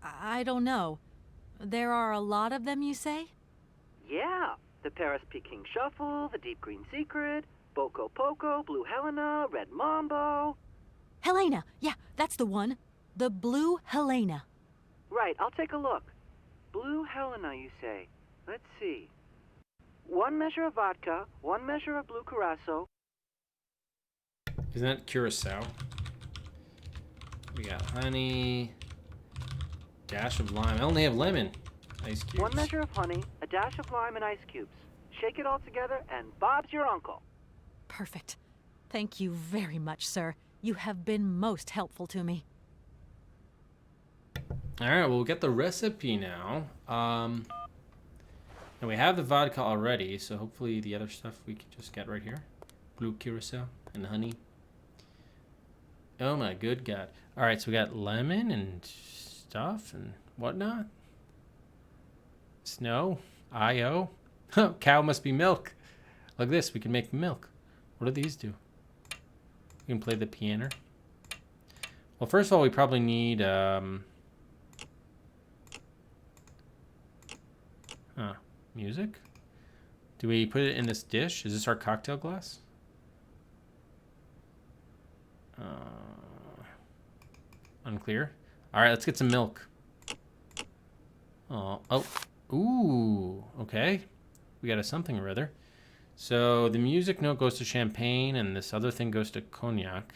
I don't know. There are a lot of them, you say? Yeah, the Paris Peking Shuffle, the Deep Green Secret, Boco Poco, Blue Helena, Red Mambo. Helena! Yeah, that's the one. The Blue Helena. Right, I'll take a look. Blue Helena, you say? Let's see. 1 measure of vodka, 1 measure of blue curacao. Isn't that curacao? We got honey, dash of lime. I only have lemon. Ice cubes. 1 measure of honey, a dash of lime, and ice cubes. Shake it all together, and Bob's your uncle. Perfect. Thank you very much, sir. You have been most helpful to me. All right, well, we'll get the recipe now. And we have the vodka already, so hopefully the other stuff we can just get right here. Blue curacao and honey. Oh my good God. All right, so we got lemon and stuff and whatnot. Snow, IO. Cow must be milk. Like this, we can make milk. What do these do? We can play the piano. Well, first of all, we probably need music. Do we put it in this dish? Is this our cocktail glass? Unclear. All right, let's get some milk. Oh, ooh, okay. We got a something or other. So the music note goes to champagne, and this other thing goes to cognac.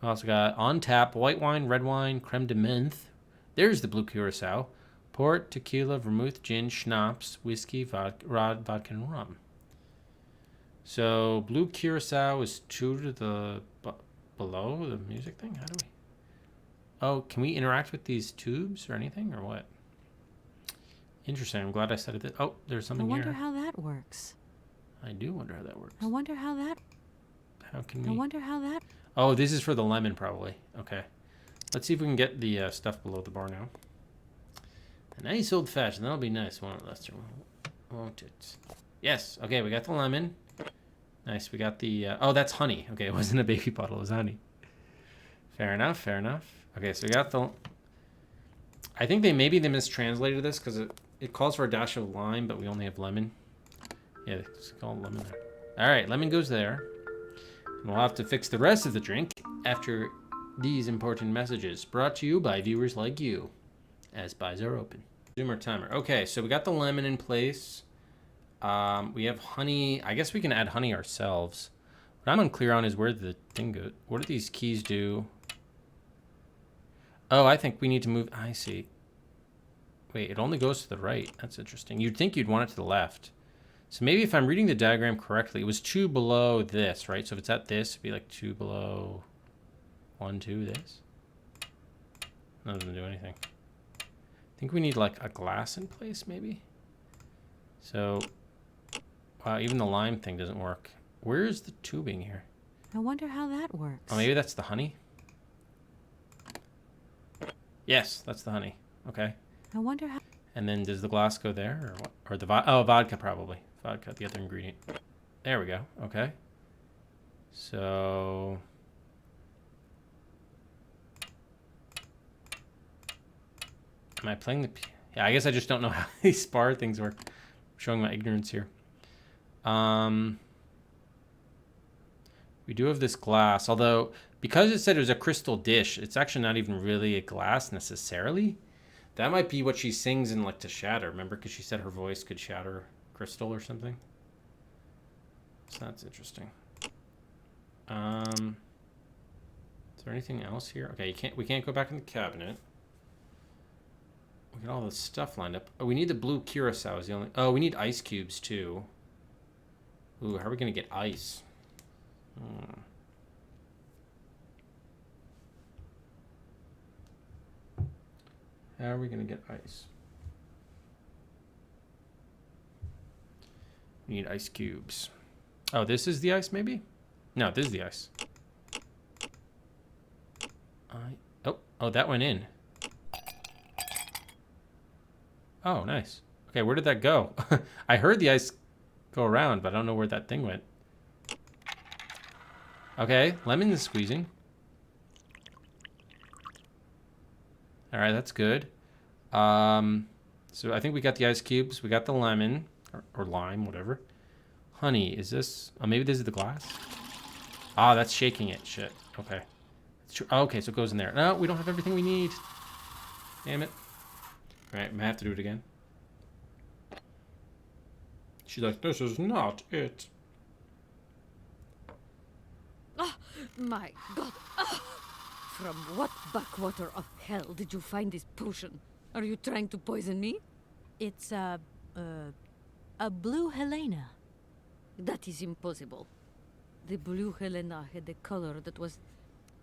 We also got on tap white wine, red wine, creme de menthe. There's the blue curacao. Port, tequila, vermouth, gin, schnapps, whiskey, vodka, and rum. So blue curacao is 2 to the below the music thing. How do we? Oh, can we interact with these tubes or anything or what? Interesting. I'm glad I said it. Oh, there's something here. I wonder how that works. I do wonder how that works. I wonder how that... How can we... I wonder how that... Oh, this is for the lemon probably. Okay. Let's see if we can get the stuff below the bar now. A nice old fashioned. That'll be nice, won't it, Lester? Won't it? Yes. Okay, we got the lemon. Nice. We got the... oh, that's honey. Okay, it wasn't a baby bottle. It was honey. Fair enough. Fair enough. Okay, so we got the... I think maybe they mistranslated this because it calls for a dash of lime, but we only have lemon. Yeah, it's called lemon there. All right, lemon goes there. And we'll have to fix the rest of the drink after these important messages brought to you by viewers like you as buys are open. Zoomer timer. Okay, so we got the lemon in place. We have honey. I guess we can add honey ourselves. What I'm unclear on is where the thing goes. What do these keys do? Oh, I think we need to move. I see. Wait, it only goes to the right. That's interesting. You'd think you'd want it to the left. So maybe if I'm reading the diagram correctly, it was 2 below this, right? So if it's at this, it'd be like 2 below 1, 2, this. None of them do anything. I think we need like a glass in place, maybe. So, wow, even the lime thing doesn't work. Where's the tubing here? I wonder how that works. Oh, maybe that's the honey? Yes, that's the honey. Okay. I wonder how... And then does the glass go there or what? Or the vodka probably. Vodka, the other ingredient. There we go. Okay. So... Am I playing the... Yeah, I guess I just don't know how these spar things work. I'm showing my ignorance here. We do have this glass, although because it said it was a crystal dish, it's actually not even really a glass necessarily. That might be what she sings in like to shatter, remember? Because she said her voice could shatter crystal or something. So that's interesting. Is there anything else here? Okay, we can't go back in the cabinet. We got all the stuff lined up. Oh, we need the blue curacao is the only... Oh, we need ice cubes too. Ooh, how are we gonna get ice? How are we gonna get ice? We need ice cubes. Oh, this is the ice maybe? No, this is the ice. Oh, that went in. Oh, nice. Okay, where did that go? I heard the ice go around, but I don't know where that thing went. Okay, lemon is squeezing. All right, that's good. So I think we got the ice cubes. We got the lemon, or lime, whatever. Honey, is this... Oh, maybe this is the glass? Ah, that's shaking it. Shit. Okay. Okay, so it goes in there. No, we don't have everything we need. Damn it. All right, I might have to do it again. She's like, this is not it. Oh, my God. Ah! From what backwater of hell did you find this potion? Are you trying to poison me? It's, a blue Helena. That is impossible. The blue Helena had a color that was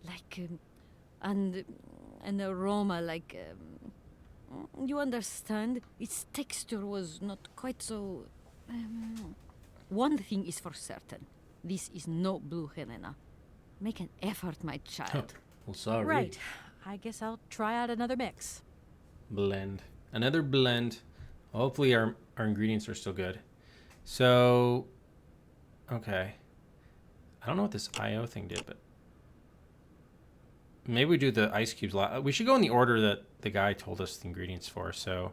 like, and an aroma like, you understand? Its texture was not quite so... One thing is for certain. This is no blue Helena. Make an effort, my child. Well, sorry. Right. I guess I'll try out another mix. Blend. Another blend. Hopefully our ingredients are still good. So, okay. I don't know what this IO thing did, but maybe we do the ice cubes. We should go in the order that the guy told us the ingredients for. So,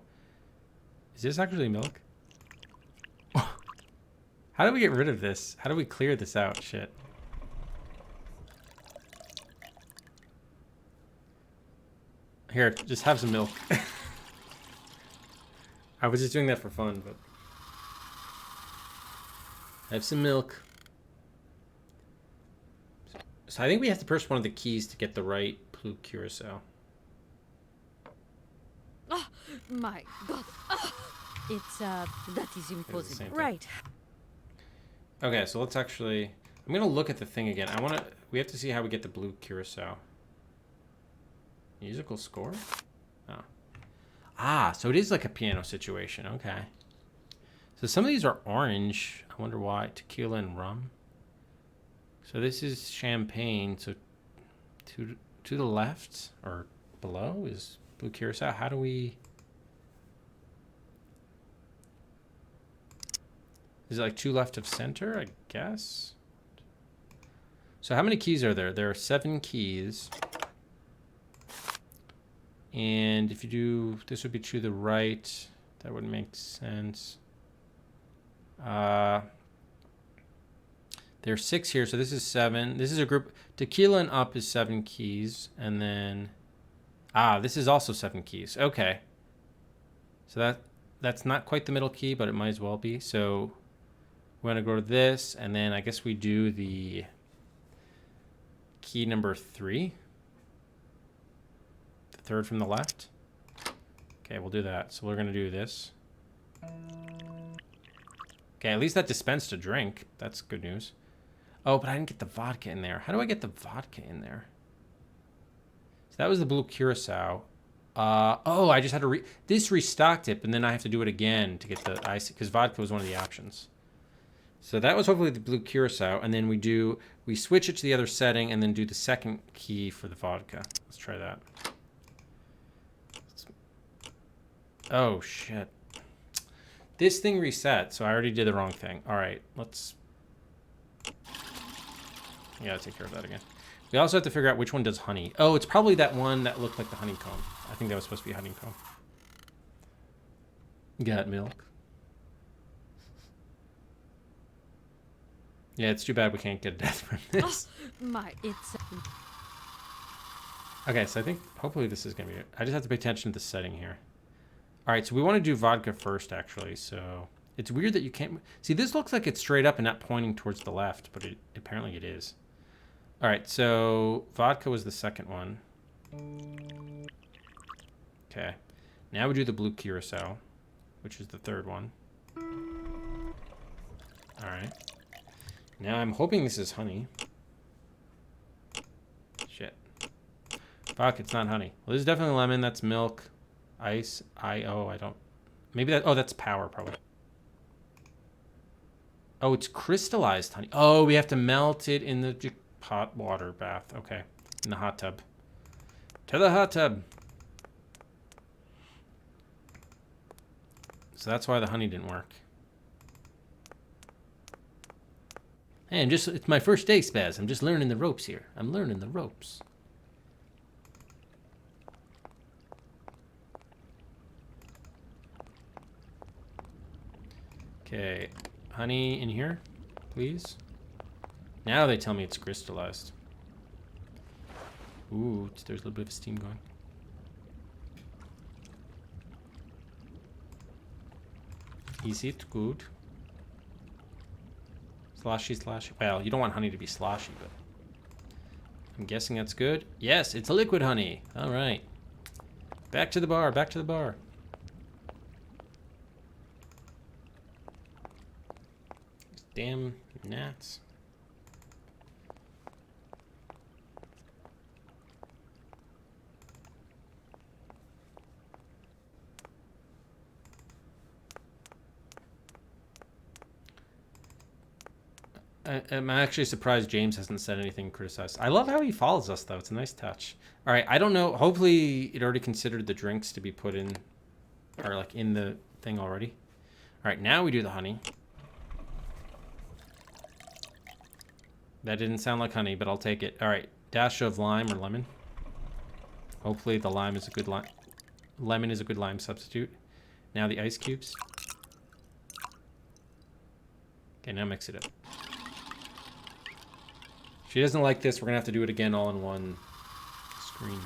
is this actually milk? How do we get rid of this? How do we clear this out? Shit. Here, just have some milk. I was just doing that for fun, but... Have some milk. So I think we have to press one of the keys to get the right blue curacao. Oh, my God. Ah! It's, that is impossible. right. Okay, so let's actually... I'm going to look at the thing again. We have to see how we get the blue curacao. Musical score? Oh. Ah, so it is like a piano situation. Okay. So some of these are orange. I wonder why. Tequila and rum. So this is champagne. So to the left or below is blue curacao. How do we... Is it like 2 left of center, I guess? So how many keys are there? There are 7 keys. And if you do, this would be to the right. That would make sense. There's 6 here, so this is 7. This is a group. Tequila and up is 7 keys, and then this is also 7 keys. Okay, so that's not quite the middle key, but it might as well be. So we're gonna go to this, and then I guess we do the key number 3, the third from the left. Okay, we'll do that. So we're gonna do this. Okay, at least that dispensed a drink. That's good news. Oh, but I didn't get the vodka in there. How do I get the vodka in there? So that was the blue curacao. Oh, I just had to this restocked it, and then I have to do it again to get the ice, because vodka was one of the options. So that was hopefully the blue curacao, and then we switch it to the other setting, and then do the second key for the vodka. Let's try that. Oh, shit. This thing reset, so I already did the wrong thing. All right, let's... Yeah, take care of that again. We also have to figure out which one does honey. Oh, it's probably that one that looked like the honeycomb. I think that was supposed to be honeycomb. Got milk. Yeah, it's too bad we can't get a death from this. Okay, so I think hopefully this is going to be it. I just have to pay attention to the setting here. All right, so we want to do vodka first, actually. So it's weird that you can't... See, this looks like it's straight up and not pointing towards the left, but apparently it is. All right, so vodka was the second one. Okay. Now we do the blue curacao, which is the third one. All right. Now I'm hoping this is honey. Shit. Fuck, it's not honey. Well, this is definitely lemon. That's milk. Ice. I don't... Maybe that... Oh, that's power, probably. Oh, it's crystallized honey. Oh, we have to melt it in the hot water bath. Okay. In the hot tub. To the hot tub. So that's why the honey didn't work. Hey, it's my first day, Spaz. I'm just learning the ropes here. I'm learning the ropes. Okay, honey in here, please. Now they tell me it's crystallized. Ooh, there's a little bit of steam going. Is it good? Sloshy. Well, you don't want honey to be sloshy, but I'm guessing that's good. Yes, it's a liquid honey. All right. Back to the bar. Damn gnats. I'm actually surprised James hasn't said anything criticized. I love how he follows us, though. It's a nice touch. All right, I don't know. Hopefully, it already considered the drinks to be put in, or like in the thing already. All right, now we do the honey. That didn't sound like honey, but I'll take it. All right, dash of lime or lemon. Hopefully, the lime is a good lime. Lemon is a good lime substitute. Now the ice cubes. Okay, now mix it up. She doesn't like this. We're gonna have to do it again all in one screen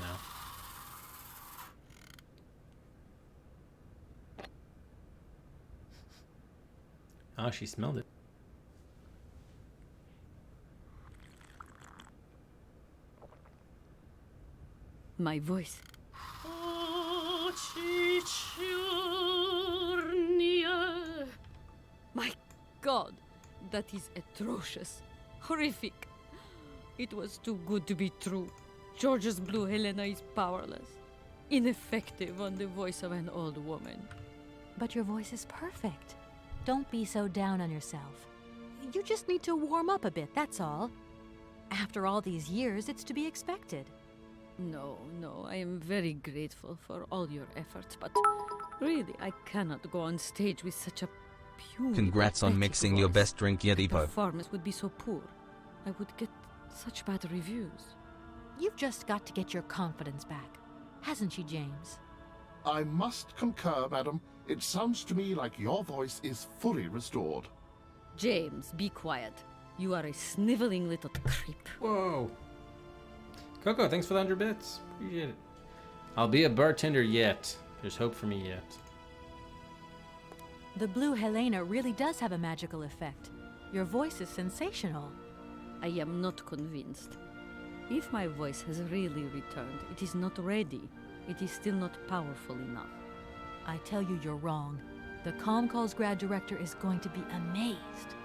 now. Oh, she smelled it. My voice. My God, that is atrocious. Horrific. It was too good to be true. George's Blue Helena is powerless. Ineffective on the voice of an old woman. But your voice is perfect. Don't be so down on yourself. You just need to warm up a bit, that's all. After all these years, it's to be expected. No, I am very grateful for all your efforts, but really, I cannot go on stage with such a puny, Congrats on pathetic mixing your voice. best drink yet, The Ipo. performance would be so poor. I would get such bad reviews. You've just got to get your confidence back. Hasn't she, James? I must concur, madam. It sounds to me like your voice is fully restored. James, be quiet. You are a sniveling little creep. Whoa. Coco, thanks for the 100 bits. Appreciate it. I'll be a bartender yet. There's hope for me yet. The blue Helena really does have a magical effect. Your voice is sensational. I am not convinced. If my voice has really returned, it is not ready. It is still not powerful enough. I tell you, you're wrong. The Comcalls grad director is going to be amazed.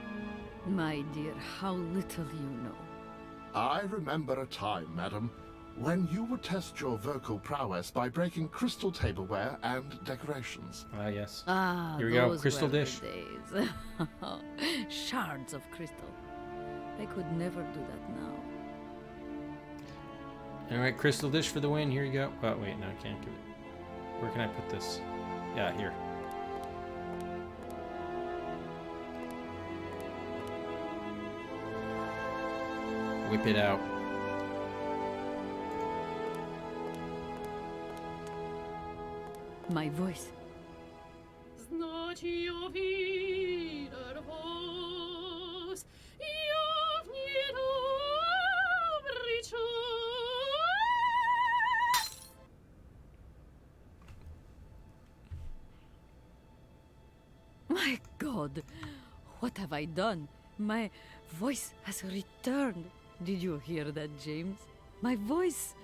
My dear, how little you know. I remember a time, madam, when you would test your vocal prowess by breaking crystal tableware and decorations. Ah, yes. Ah, here we go. those Crystal were the dish. days. Shards of crystal. I could never do that now. All right, crystal dish for the win. Here you go. Oh, wait, no, I can't give it. Where can I put this? Yeah, here. Whip it out. My voice. My God, what have I done? My voice has returned. Did you hear that, James? My voice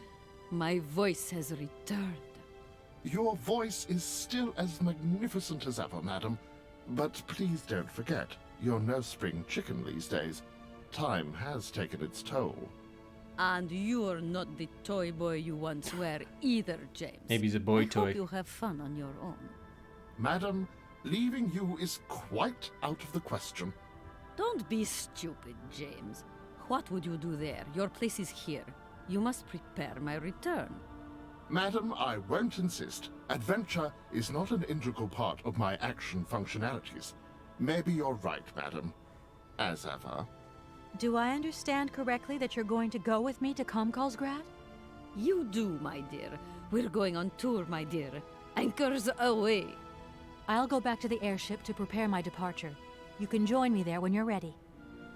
has returned. Your voice is still as magnificent as ever, madam. But please don't forget, you're no spring chicken these days. Time has taken its toll. And you're not the toy boy you once were either, James. Maybe he's a boy I toy. hope you have fun on your own. Madam, leaving you is quite out of the question. Don't be stupid, James. What would you do there? Your place is here. You must prepare my return. Madam, I won't insist. Adventure is not an integral part of my action functionalities. Maybe you're right, madam. As ever. Do I understand correctly that you're going to go with me to Comcalls grad? You do, my dear. We're going on tour, my dear. Anchors away. I'll go back to the airship to prepare my departure. You can join me there when you're ready.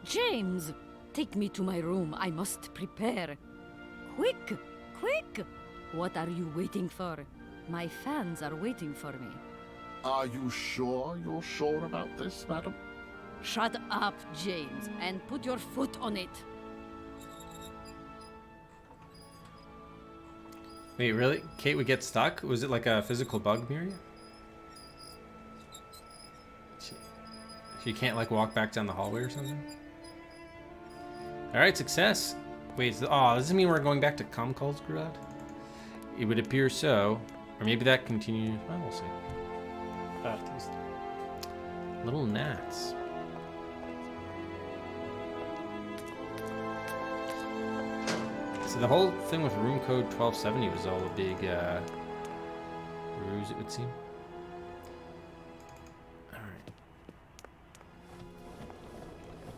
James, take me to my room. I must prepare. Quick, quick! What are you waiting for? My fans are waiting for me. Are you sure you're sure about this, madam? Shut up, James, and put your foot on it. Wait, really? Kate would get stuck? Was it like a physical bug, Miria? She can't like walk back down the hallway or something? Alright, success. Wait, does this mean we're going back to Comcalls grad? It would appear so. Or maybe that continues. Well, we'll see. These little gnats. So the whole thing with room code 1270 was all a big ruse, it would seem. Alright.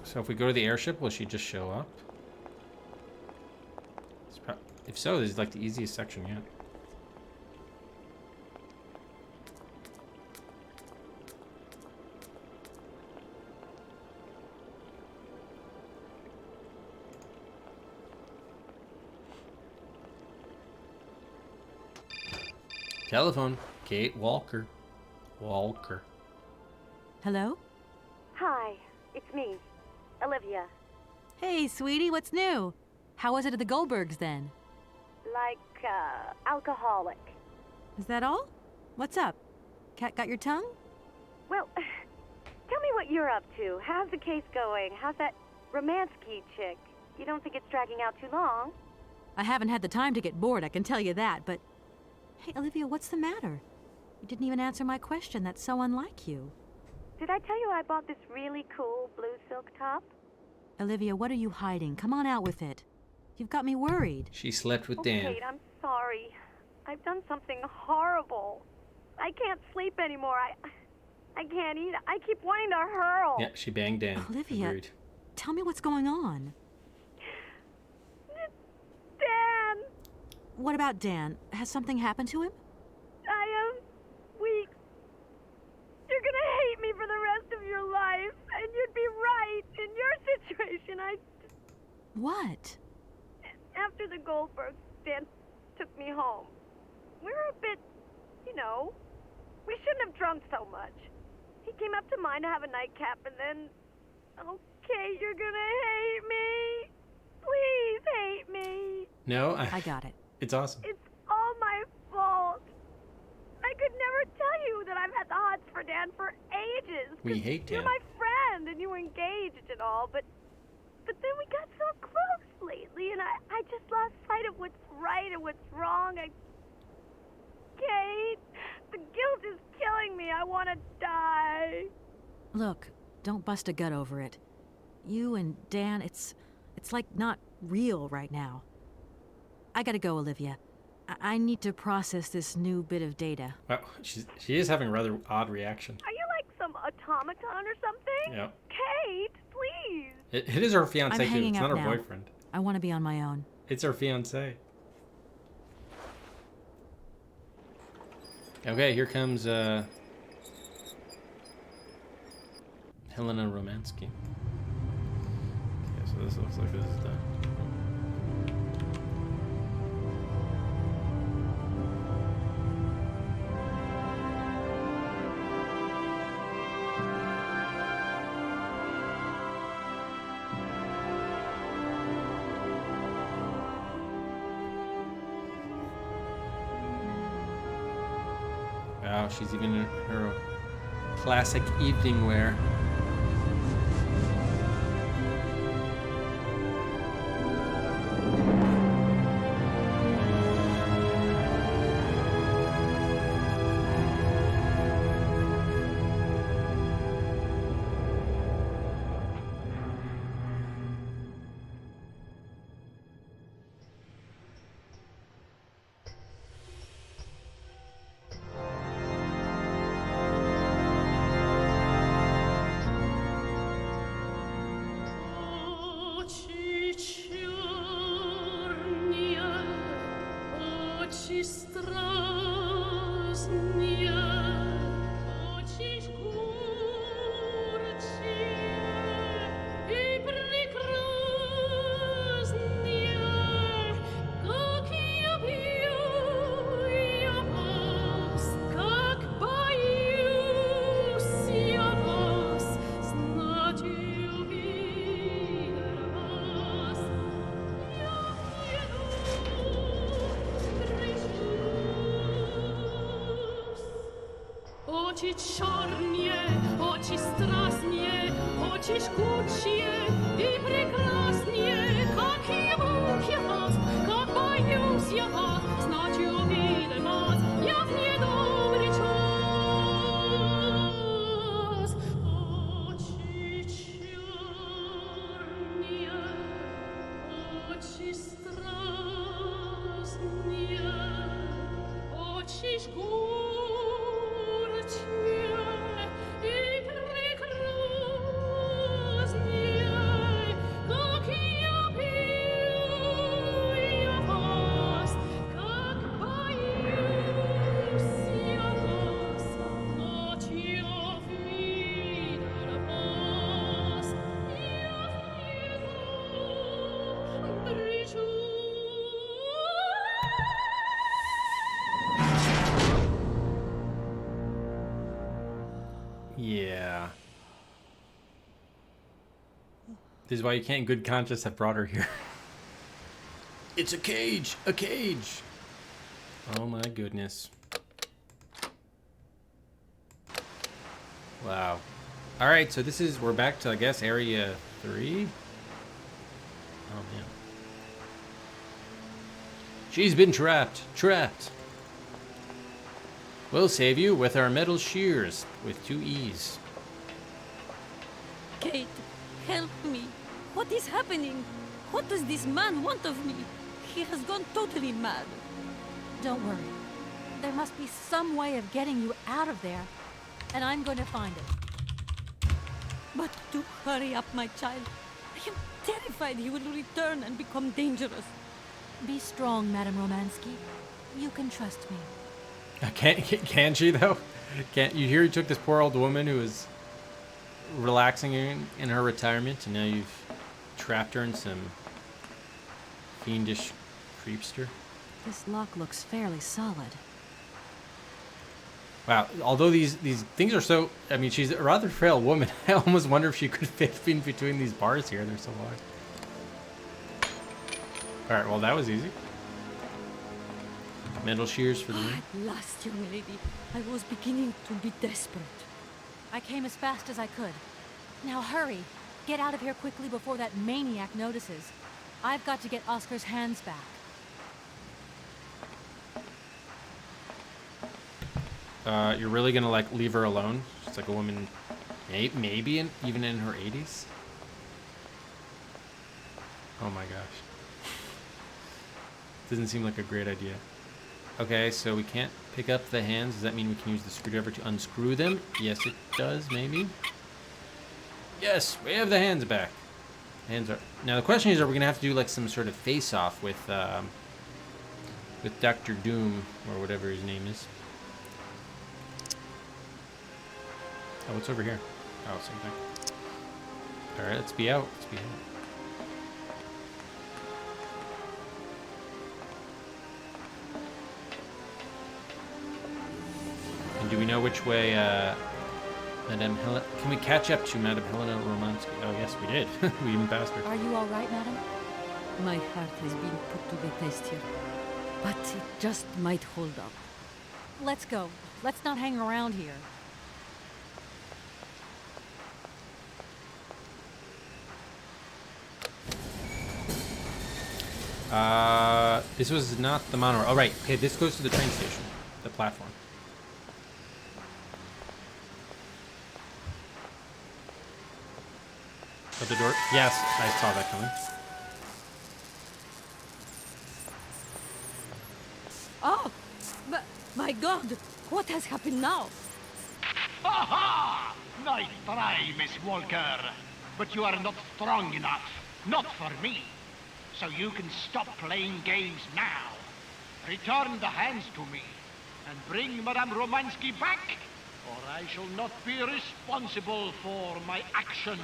So if we go to the airship, will she just show up? If so, this is like the easiest section yet. Telephone. Kate Walker. Walker. Hello? Hi, it's me, Olivia. Hey, sweetie, what's new? How was it at the Goldbergs then? Like, alcoholic. Is that all? What's up? Cat got your tongue? Well, tell me what you're up to. How's the case going? How's that Romansky chick? You don't think it's dragging out too long? I haven't had the time to get bored, I can tell you that, but... Hey, Olivia, what's the matter? You didn't even answer my question. That's so unlike you. Did I tell you I bought this really cool blue silk top? Olivia, what are you hiding? Come on out with it. You've got me worried. She slept with Dan. Kate, I'm sorry. I've done something horrible. I can't sleep anymore. I can't eat. I keep wanting to hurl. Yeah, she banged Dan. Olivia, Agreed. tell me what's going on. Dan! What about Dan? Has something happened to him? I am weak. You're gonna hate me for the rest of your life, and you'd be What? After the Goldbergs, Dan took me home. We were a bit, you know, we shouldn't have drunk so much. He came up to mine to have a nightcap, and then, okay, you're gonna hate me. Please hate me. No, I got it. It's awesome. It's all my fault. I could never tell you that I've had the hots for Dan for ages. We hate Dan. You're my friend, and you were engaged and all, but then we got so close lately, and I just lost sight of what's right and what's wrong. Kate, the guilt is killing me. I want to die. Look, don't bust a gut over it. You and Dan, it's like not real right now. I gotta go, Olivia. I need to process this new bit of data. Wow, she is having a rather odd reaction. Are you like some automaton or something? Yeah. Kate, please. It is her fiance I'm too. hanging It's up not her now. boyfriend. I want to be on my own. It's her fiance. Okay, here comes Helena Romansky. Okay, so this looks like this is done. Wow, she's even in her classic evening wear. Oči čornie, oči strasnie, oči žgучие и прекраснее, как ему я вас, как боюсь я вас, знать увидим вас, я в недобрый час. Очи черные, очи страстные, очи жгучие. Yeah. This is why you can't in good conscience have brought her here. It's a cage! A cage! Oh my goodness. Wow. Alright, so this is, we're back to, I guess, area 3? Oh man. She's been trapped. Trapped. We'll save you with our metal shears, with 2 E's. Kate, help me. What is happening? What does this man want of me? He has gone totally mad. Don't worry. There must be some way of getting you out of there, and I'm going to find it. But do hurry up, my child. I am terrified he will return and become dangerous. Be strong, Madame Romansky. You can trust me. Can she, though? Can't you hear you took this poor old woman who was relaxing in her retirement, and now you've trapped her in some fiendish creepster. This lock looks fairly solid. Wow, although these things are so... I mean, she's a rather frail woman. I almost wonder if she could fit in between these bars here. They're so wide. Alright, well, that was easy. Metal shears for the ring. At last, young lady. I was beginning to be desperate. I came as fast as I could. Now hurry. Get out of here quickly before that maniac notices. I've got to get Oscar's hands back. You're really gonna, like, leave her alone? She's like a woman, maybe even in her 80s? Oh my gosh. Doesn't seem like a great idea. Okay, so we can't pick up the hands. Does that mean we can use the screwdriver to unscrew them? Yes, it does, maybe. Yes, we have the hands back. Hands are... Now, the question is, are we going to have to do, like, some sort of face-off with Dr. Doom, or whatever his name is? Oh, what's over here? Oh, same thing. Alright, let's be out. Let's be out. And do we know which way, Madame Helena... Can we catch up to Madame Helena Romansky? Oh, yes, we did. We even passed her. Are you all right, madam? My heart has been put to the test here, but it just might hold up. Let's go. Let's not hang around here. This was not the monorail. Oh, right. Okay, this goes to the train station. The platform. At the door? Yes, I saw that coming. Oh, my God! What has happened now? Ha ha! Nice try, Miss Walker. But you are not strong enough. Not for me. So you can stop playing games now. Return the hands to me. And bring Madame Romansky back, or I shall not be responsible for my actions.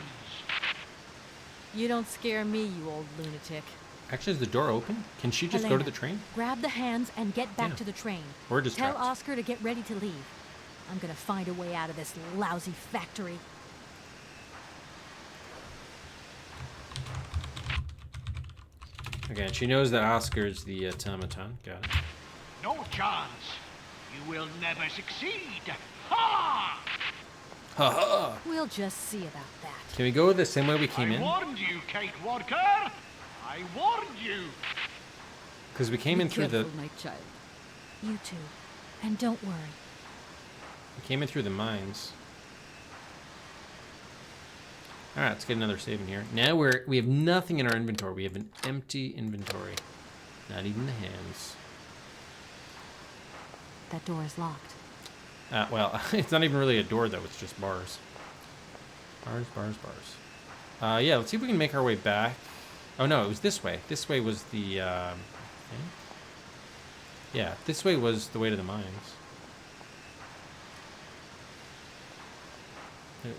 You don't scare me, you old lunatic. Actually, is the door open? Can she just go to the train? Grab the hands and get back to the train. We're just Tell trapped. Oscar to get ready to leave. I'm gonna find a way out of this lousy factory. Okay, she knows that Oscar's the automaton. Got it. No chance. You will never succeed. Ha! Ha ha! We'll just see about that. Can we go the same way we came I in? warned you, Kate Walker. I warned you. Because we came in through the... my child. You too. And don't worry. We came in through the mines. Alright, let's get another save in here. Now we have nothing in our inventory. We have an empty inventory. Not even the hands. That door is locked. Well, it's not even really a door, though. It's just bars. Bars, bars, bars. Yeah, let's see if we can make our way back. Oh, no, it was this way. This way was the, thing? Yeah, this way was the way to the mines.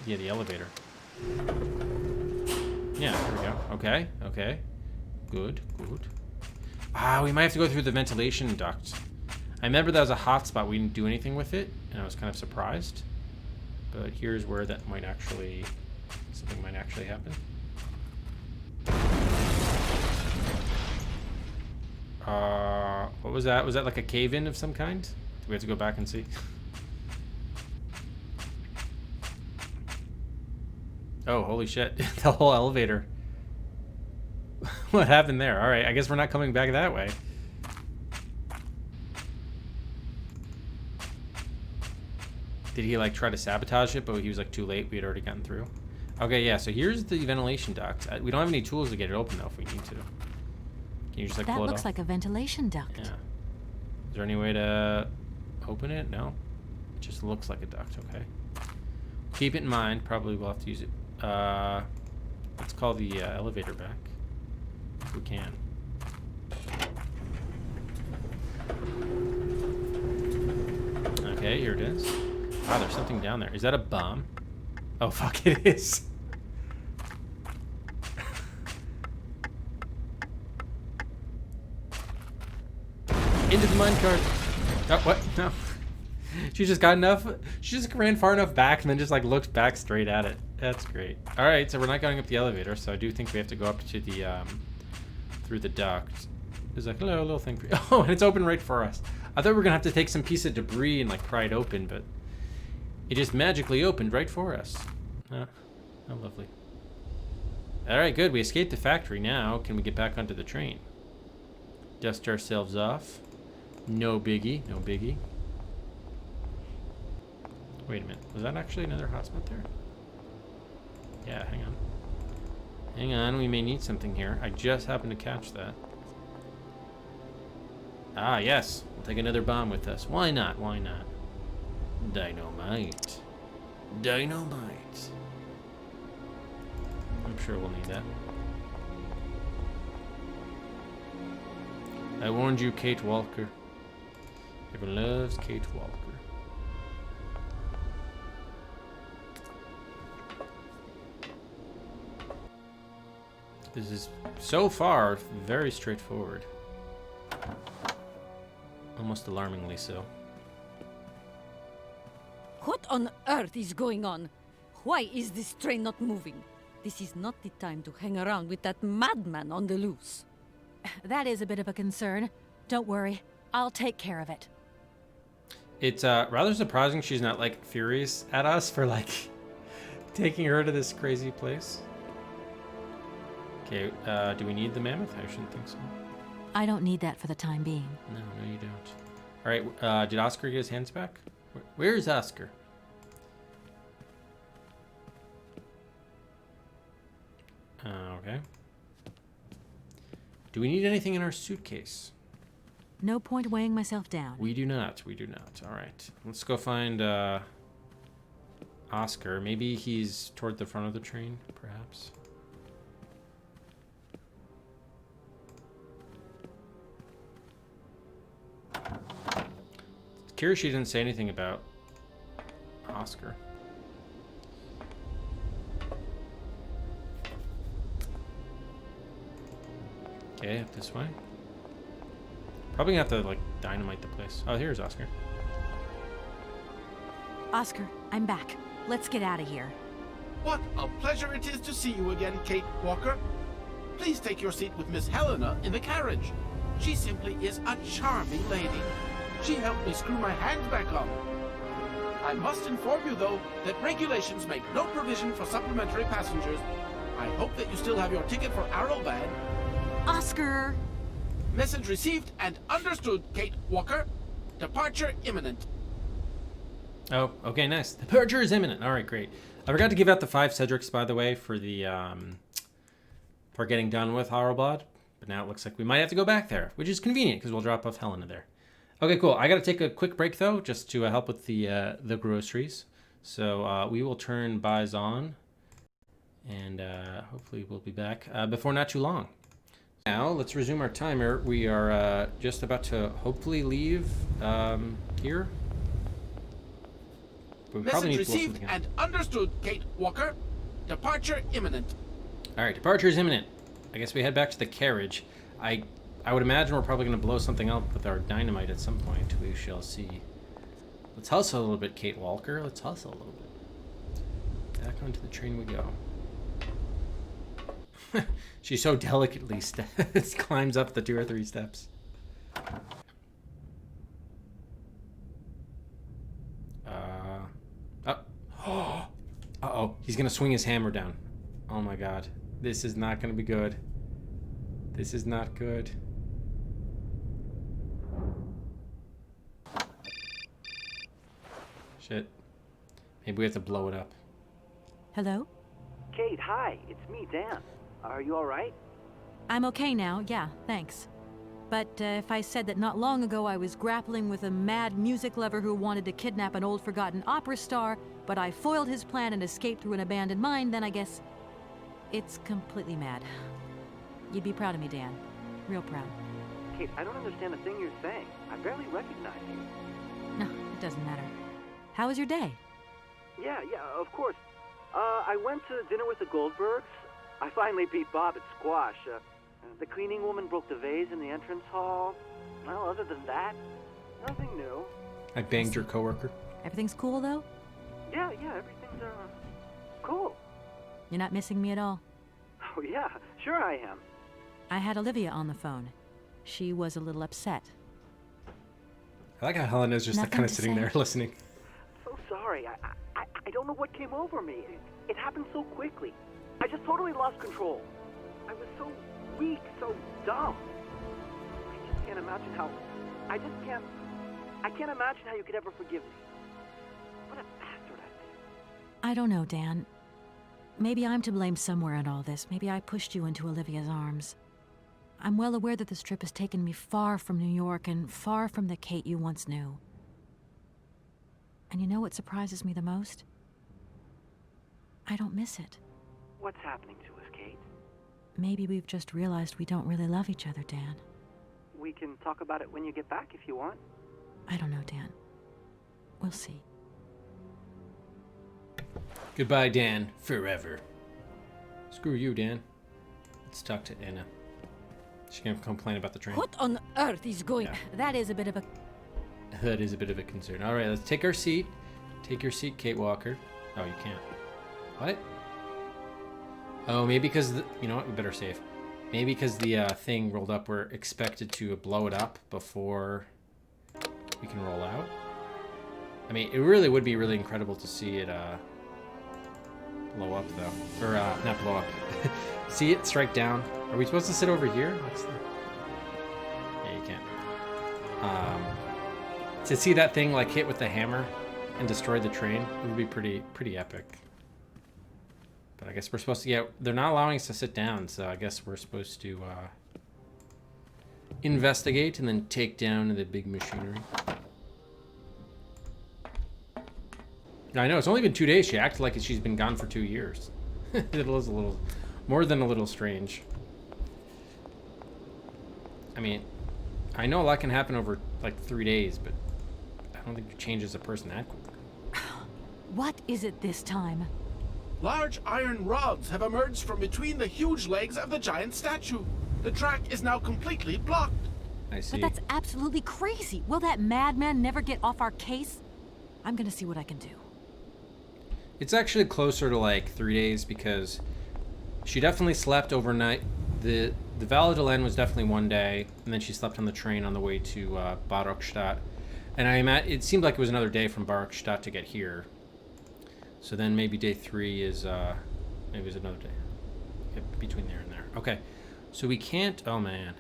Yeah, the elevator. Yeah, there we go. Okay, okay. Good, good. Ah, we might have to go through the ventilation duct. I remember that was a hot spot. We didn't do anything with it, and I was kind of surprised. But here's where that might actually... something might actually happen. What was that? Was that like a cave-in of some kind? Do we have to go back and see? Oh, holy shit. The whole elevator. What happened there? Alright, I guess we're not coming back that way. Did he like try to sabotage it, but he was like too late? We had already gotten through. Okay, yeah, so here's the ventilation duct. We don't have any tools to get it open though if we need to. Can you just like That pull it off? looks like a ventilation duct. Yeah. Is there any way to open it? No. It just looks like a duct, okay. Keep it in mind, probably we'll have to use it. Let's call the elevator back. If we can. Okay, here it is. Wow, there's something down there. Is that a bomb? Oh, fuck, it is. Into the minecart. Oh, what? No. She just got enough. She just ran far enough back and then just like looked back straight at it. That's great. All right, so we're not going up the elevator, so I do think we have to go up to the through the duct. There's like hello, little thing for you. Oh, and it's open right for us. I thought we were gonna have to take some piece of debris and like pry it open, but it just magically opened right for us. How lovely. All right, good. We escaped the factory. Now, can we get back onto the train? Dust ourselves off. No biggie. No biggie. Wait a minute. Was that actually another hotspot there? Yeah, hang on. Hang on. We may need something here. I just happened to catch that. Ah, yes. We'll take another bomb with us. Why not? Why not? Dynamite. Dynamite. I'm sure we'll need that. I warned you, Kate Walker. Everyone loves Kate Walker. This is, so far, very straightforward. Almost alarmingly so. What on earth is going on? Why is this train not moving? This is not the time to hang around with that madman on the loose. That is a bit of a concern. Don't worry, I'll take care of it. It's rather surprising she's not like furious at us for like taking her to this crazy place. Okay, do we need the mammoth? I shouldn't think so. I don't need that for the time being. No, you don't. All right, did Oscar get his hands back? Where's Oscar? Okay. Do we need anything in our suitcase? No point weighing myself down. We do not. We do not. All right. Let's go find Oscar. Maybe he's toward the front of the train, perhaps. Curious she didn't say anything about Oscar. Okay, up this way. Probably gonna have to like dynamite the place. Oh, here's Oscar. Oscar, I'm back. Let's get out of here. What a pleasure it is to see you again, Kate Walker. Please take your seat with Miss Helena in the carriage. She simply is a charming lady. She helped me screw my hand back on. I must inform you, though, that regulations make no provision for supplementary passengers. I hope that you still have your ticket for Arrowbad. Oscar! Message received and understood, Kate Walker. Departure imminent. Oh, okay, nice. Departure is imminent. All right, great. I forgot to give out the 5 Cedrics, by the way, for the for getting done with Harrowblad. But now it looks like we might have to go back there, which is convenient because we'll drop off Helena there. Okay, cool. I got to take a quick break, though, just to help with the groceries. So we will turn buys on, and hopefully we'll be back before not too long. Now, let's resume our timer. We are just about to hopefully leave here. But we probably Message need to blow received something up. and understood, Kate Walker. Departure imminent. All right, departure is imminent. I guess we head back to the carriage. I would imagine we're probably going to blow something up with our dynamite at some point. We shall see. Let's hustle a little bit, Kate Walker. Let's hustle a little bit. Back onto the train we go. She so delicately climbs up the 2 or 3 steps. Uh-oh. He's going to swing his hammer down. Oh my god. This is not going to be good. This is not good. Shit. Maybe we have to blow it up. Hello? Kate, hi. It's me, Dan. Are you all right? I'm okay now, yeah, thanks. But if I said that not long ago I was grappling with a mad music lover who wanted to kidnap an old forgotten opera star, but I foiled his plan and escaped through an abandoned mine, then I guess it's completely mad. You'd be proud of me, Dan. Real proud. Kate, I don't understand a thing you're saying. I barely recognize you. No, it doesn't matter. How was your day? Yeah, of course. I went to dinner with the Goldbergs. I finally beat Bob at squash. The cleaning woman broke the vase in the entrance hall. Well, other than that, nothing new. I banged your coworker. Everything's cool, though? Yeah, everything's, cool. You're not missing me at all? Oh, yeah, sure I am. I had Olivia on the phone. She was a little upset. I like how Helena's just like, kind of sitting there listening. So sorry. I don't know what came over me. It happened so quickly. I just totally lost control. I was so weak, so dumb. I just can't imagine how... I can't imagine how you could ever forgive me. What a bastard I've been. I don't know, Dan. Maybe I'm to blame somewhere in all this. Maybe I pushed you into Olivia's arms. I'm well aware that this trip has taken me far from New York and far from the Kate you once knew. And you know what surprises me the most? I don't miss it. What's happening to us, Kate? Maybe we've just realized we don't really love each other, Dan. We can talk about it when you get back if you want. I don't know, Dan. We'll see. Goodbye, Dan. Forever. Screw you, Dan. Let's talk to Anna. She can complain about the train. What on earth is going... Yeah. That is a bit of a... That is a bit of a concern. All right, let's take our seat. Take your seat, Kate Walker. Oh, you can't. What? Oh, maybe because... You know what? We better save. Maybe because the thing rolled up, we're expected to blow it up before we can roll out. I mean, it really would be really incredible to see it blow up, though. Or, not blow up. See it strike down. Are we supposed to sit over here? What's the... Yeah, you can't. To see that thing, like, hit with the hammer and destroy the train, it would be pretty epic. But I guess we're supposed to... Yeah, they're not allowing us to sit down, so I guess we're supposed to investigate and then take down the big machinery. I know, it's only been 2 days. She acted like she's been gone for 2 years. It was a little... More than a little strange. I mean, I know a lot can happen over, like, 3 days, but I don't think it changes a person that quick. What is it this time? Large iron rods have emerged from between the huge legs of the giant statue. The track is now completely blocked. I see. But that's absolutely crazy. Will that madman never get off our case? I'm gonna see what I can do. It's actually closer to, like, 3 days because she definitely slept overnight. The Valle de Len was definitely 1 day, and then she slept on the train on the way to Barokstadt. And it seemed like it was another day from Barokstadt to get here. So then maybe day 3 is, maybe it was another day. Yeah, between there and there. Okay, so we can't, oh man.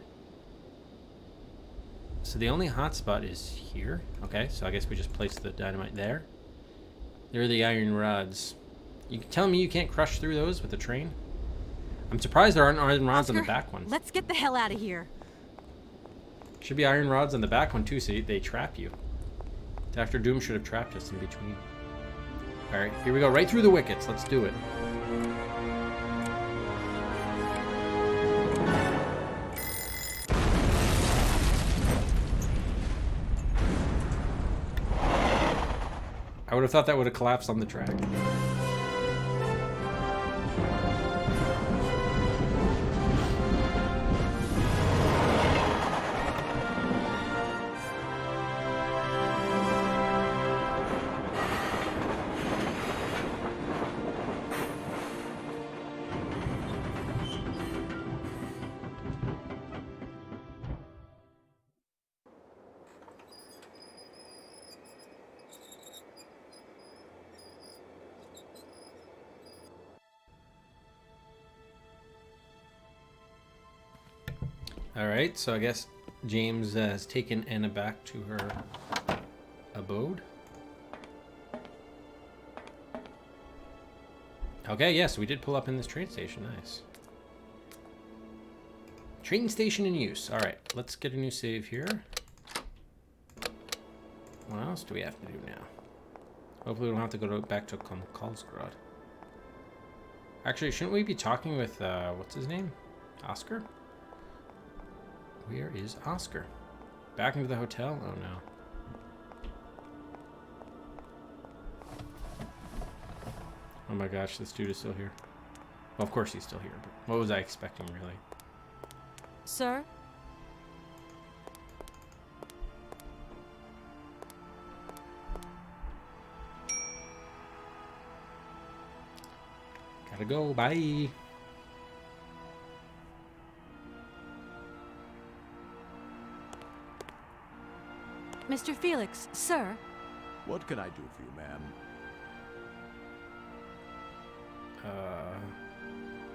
So the only hotspot is here. Okay, so I guess we just place the dynamite there. There are the iron rods. You can tell me you can't crush through those with the train? I'm surprised there aren't iron rods on the back one. Let's get the hell out of here. Should be iron rods on the back one too, so they trap you. Dr. Doom should have trapped us in between. Alright, here we go, right through the wickets. Let's do it. I would have thought that would have collapsed on the track. Alright, so I guess James has taken Anna back to her abode. Okay, yes, yeah, so we did pull up in this train station. Nice. Train station in use. Alright, let's get a new save here. What else do we have to do now? Hopefully we don't have to go back to Karlsgrad. Actually, shouldn't we be talking with, what's his name? Oscar? Where is Oscar? Back into the hotel? Oh no. Oh my gosh, this dude is still here. Well, of course he's still here, but what was I expecting, really? Sir? Gotta go. Bye. Mr. Felix, sir. What can I do for you, ma'am?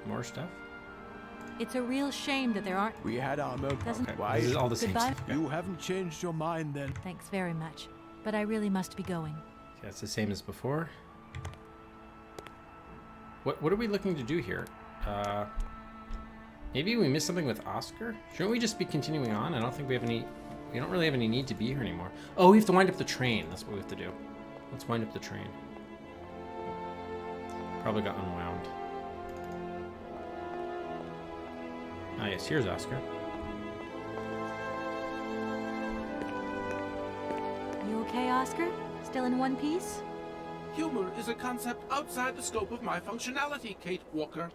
More stuff? It's a real shame that there aren't... We had our moment. Doesn't- Okay. This is all the same Goodbye. stuff. Okay. You haven't changed your mind then? Thanks very much. But I really must be going. Okay, that's the same as before. What are we looking to do here? Maybe we missed something with Oscar? Shouldn't we just be continuing on? I don't think we have any... We don't really have any need to be here anymore. Oh, we have to wind up the train. That's what we have to do. Let's wind up the train. Probably got unwound. Ah, yes, here's Oscar. You okay, Oscar? Still in one piece? Humor is a concept outside the scope of my functionality, Kate Walker.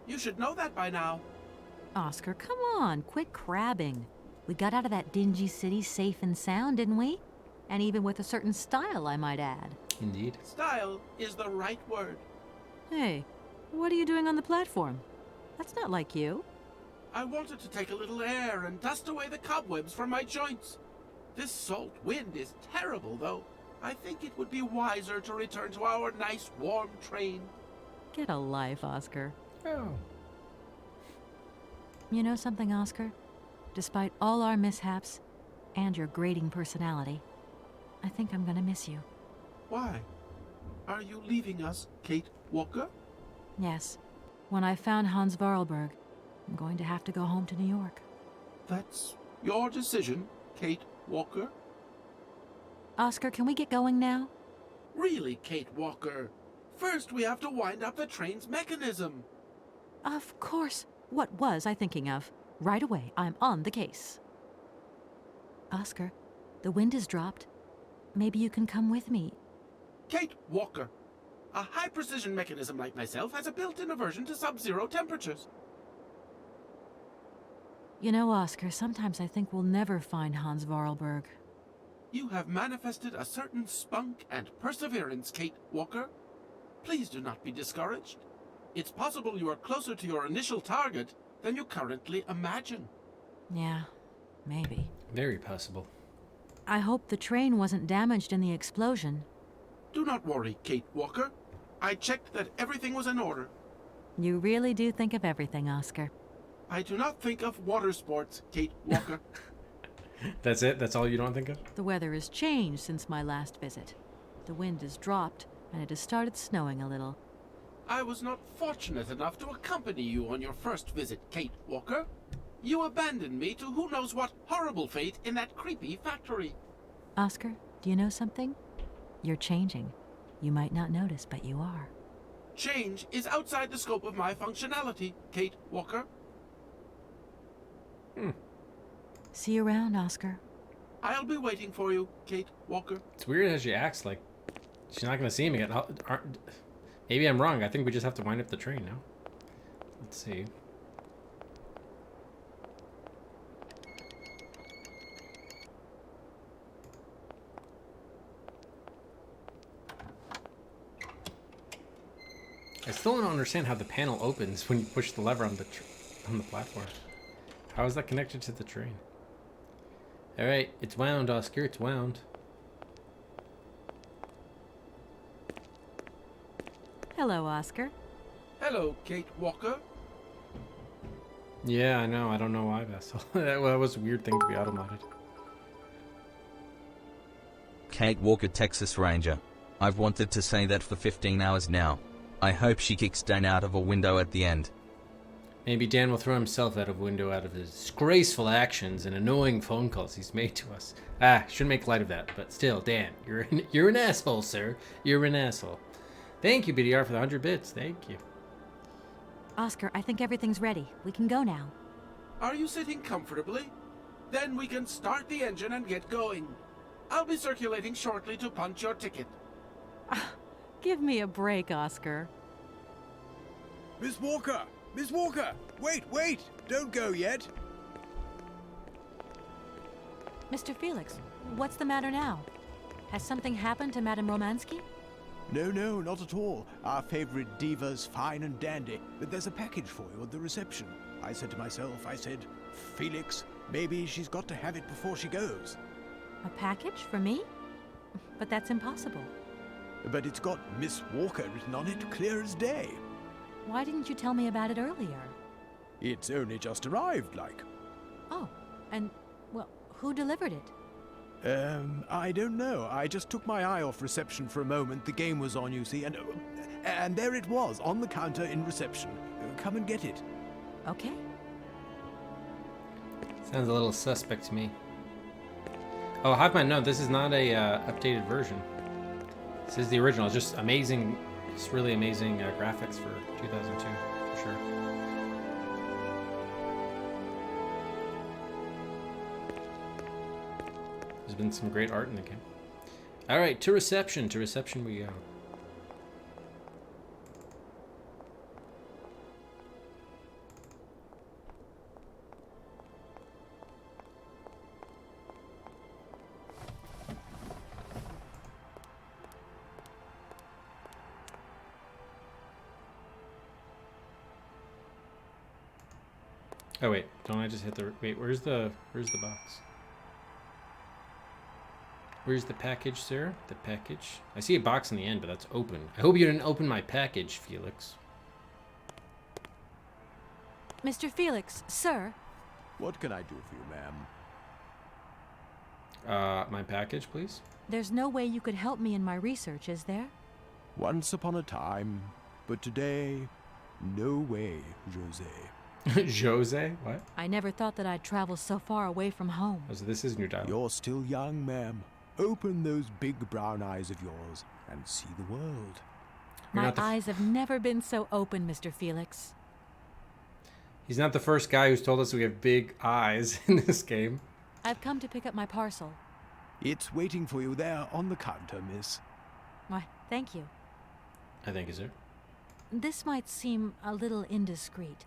You should know that by now. Oscar, come on, quit crabbing. We got out of that dingy city safe and sound, didn't we? And even with a certain style, I might add. Indeed. Style is the right word. Hey, what are you doing on the platform? That's not like you. I wanted to take a little air and dust away the cobwebs from my joints. This salt wind is terrible, though. I think it would be wiser to return to our nice, warm train. Get a life, Oscar. Oh. You know something, Oscar? Despite all our mishaps and your grating personality, I think I'm gonna miss you. Why? Are you leaving us, Kate Walker? Yes. When I found Hans Varlberg, I'm going to have to go home to New York. That's your decision, Kate Walker? Oscar, can we get going now? Really, Kate Walker? First, we have to wind up the train's mechanism. Of course. What was I thinking of? Right away, I'm on the case. Oscar, the wind has dropped. Maybe you can come with me. Kate Walker. A high-precision mechanism like myself has a built-in aversion to sub-zero temperatures. You know, Oscar, sometimes I think we'll never find Hans Varlberg. You have manifested a certain spunk and perseverance, Kate Walker. Please do not be discouraged. It's possible you are closer to your initial target than you currently imagine. Yeah, maybe. Very possible. I hope the train wasn't damaged in the explosion. Do not worry, Kate Walker. I checked that everything was in order. You really do think of everything, Oscar. I do not think of water sports, Kate Walker. That's it? That's all you don't think of? The weather has changed since my last visit. The wind has dropped, and it has started snowing a little. I was not fortunate enough to accompany you on your first visit, Kate Walker. You abandoned me to who knows what horrible fate in that creepy factory. Oscar, do you know something? You're changing. You might not notice, but you are. Change is outside the scope of my functionality, Kate Walker. See you around, Oscar. I'll be waiting for you, Kate Walker. It's weird how she acts like she's not going to see him again. Maybe I'm wrong. I think we just have to wind up the train now. Let's see. I still don't understand how the panel opens when you push the lever on the platform. How is that connected to the train? All right, it's wound, Oscar. It's wound. Hello, Oscar. Hello, Kate Walker. Yeah, I know. I don't know why, Vessel. That was a weird thing to be automated. Kate Walker, Texas Ranger. I've wanted to say that for 15 hours now. I hope she kicks Dan out of a window at the end. Maybe Dan will throw himself out of a window out of his disgraceful actions and annoying phone calls he's made to us. Shouldn't make light of that, but still, Dan, you're an asshole, sir. You're an asshole. Thank you, BDR, for the 100 bits. Thank you. Oscar, I think everything's ready. We can go now. Are you sitting comfortably? Then we can start the engine and get going. I'll be circulating shortly to punch your ticket. Give me a break, Oscar. Miss Walker! Miss Walker! Wait! Don't go yet! Mr. Felix, what's the matter now? Has something happened to Madame Romansky? No, not at all. Our favorite diva's fine and dandy. But there's a package for you at the reception. I said to myself, Felix, maybe she's got to have it before she goes. A package for me? But that's impossible. But it's got Miss Walker written on it, clear as day. Why didn't you tell me about it earlier? It's only just arrived, like. Oh, and, well, who delivered it? I don't know. I just took my eye off reception for a moment. The game was on, you see, and there it was, on the counter in reception. Come and get it. Okay. Sounds a little suspect to me. Oh, have my note. This is not a updated version. This is the original. It's just amazing. It's really amazing graphics for 2002, for sure. There's been some great art in the game. All right, to reception. To reception we go. Oh wait, don't I just hit the wait, where's the box? Where's the package, sir? The package. I see a box in the end, but that's open. I hope you didn't open my package, Felix. Mr. Felix, sir. What can I do for you, ma'am? My package, please. There's no way you could help me in my research, is there? Once upon a time, but today, no way, Jose. Jose? What? I never thought that I'd travel so far away from home. Oh, so this is new dialogue. You're still young, ma'am. Open those big brown eyes of yours and see the world. My eyes have never been so open, Mr. Felix. He's not the first guy who's told us we have big eyes in this game. I've come to pick up my parcel. It's waiting for you there on the counter, miss. Why, thank you. I think, is it? This might seem a little indiscreet,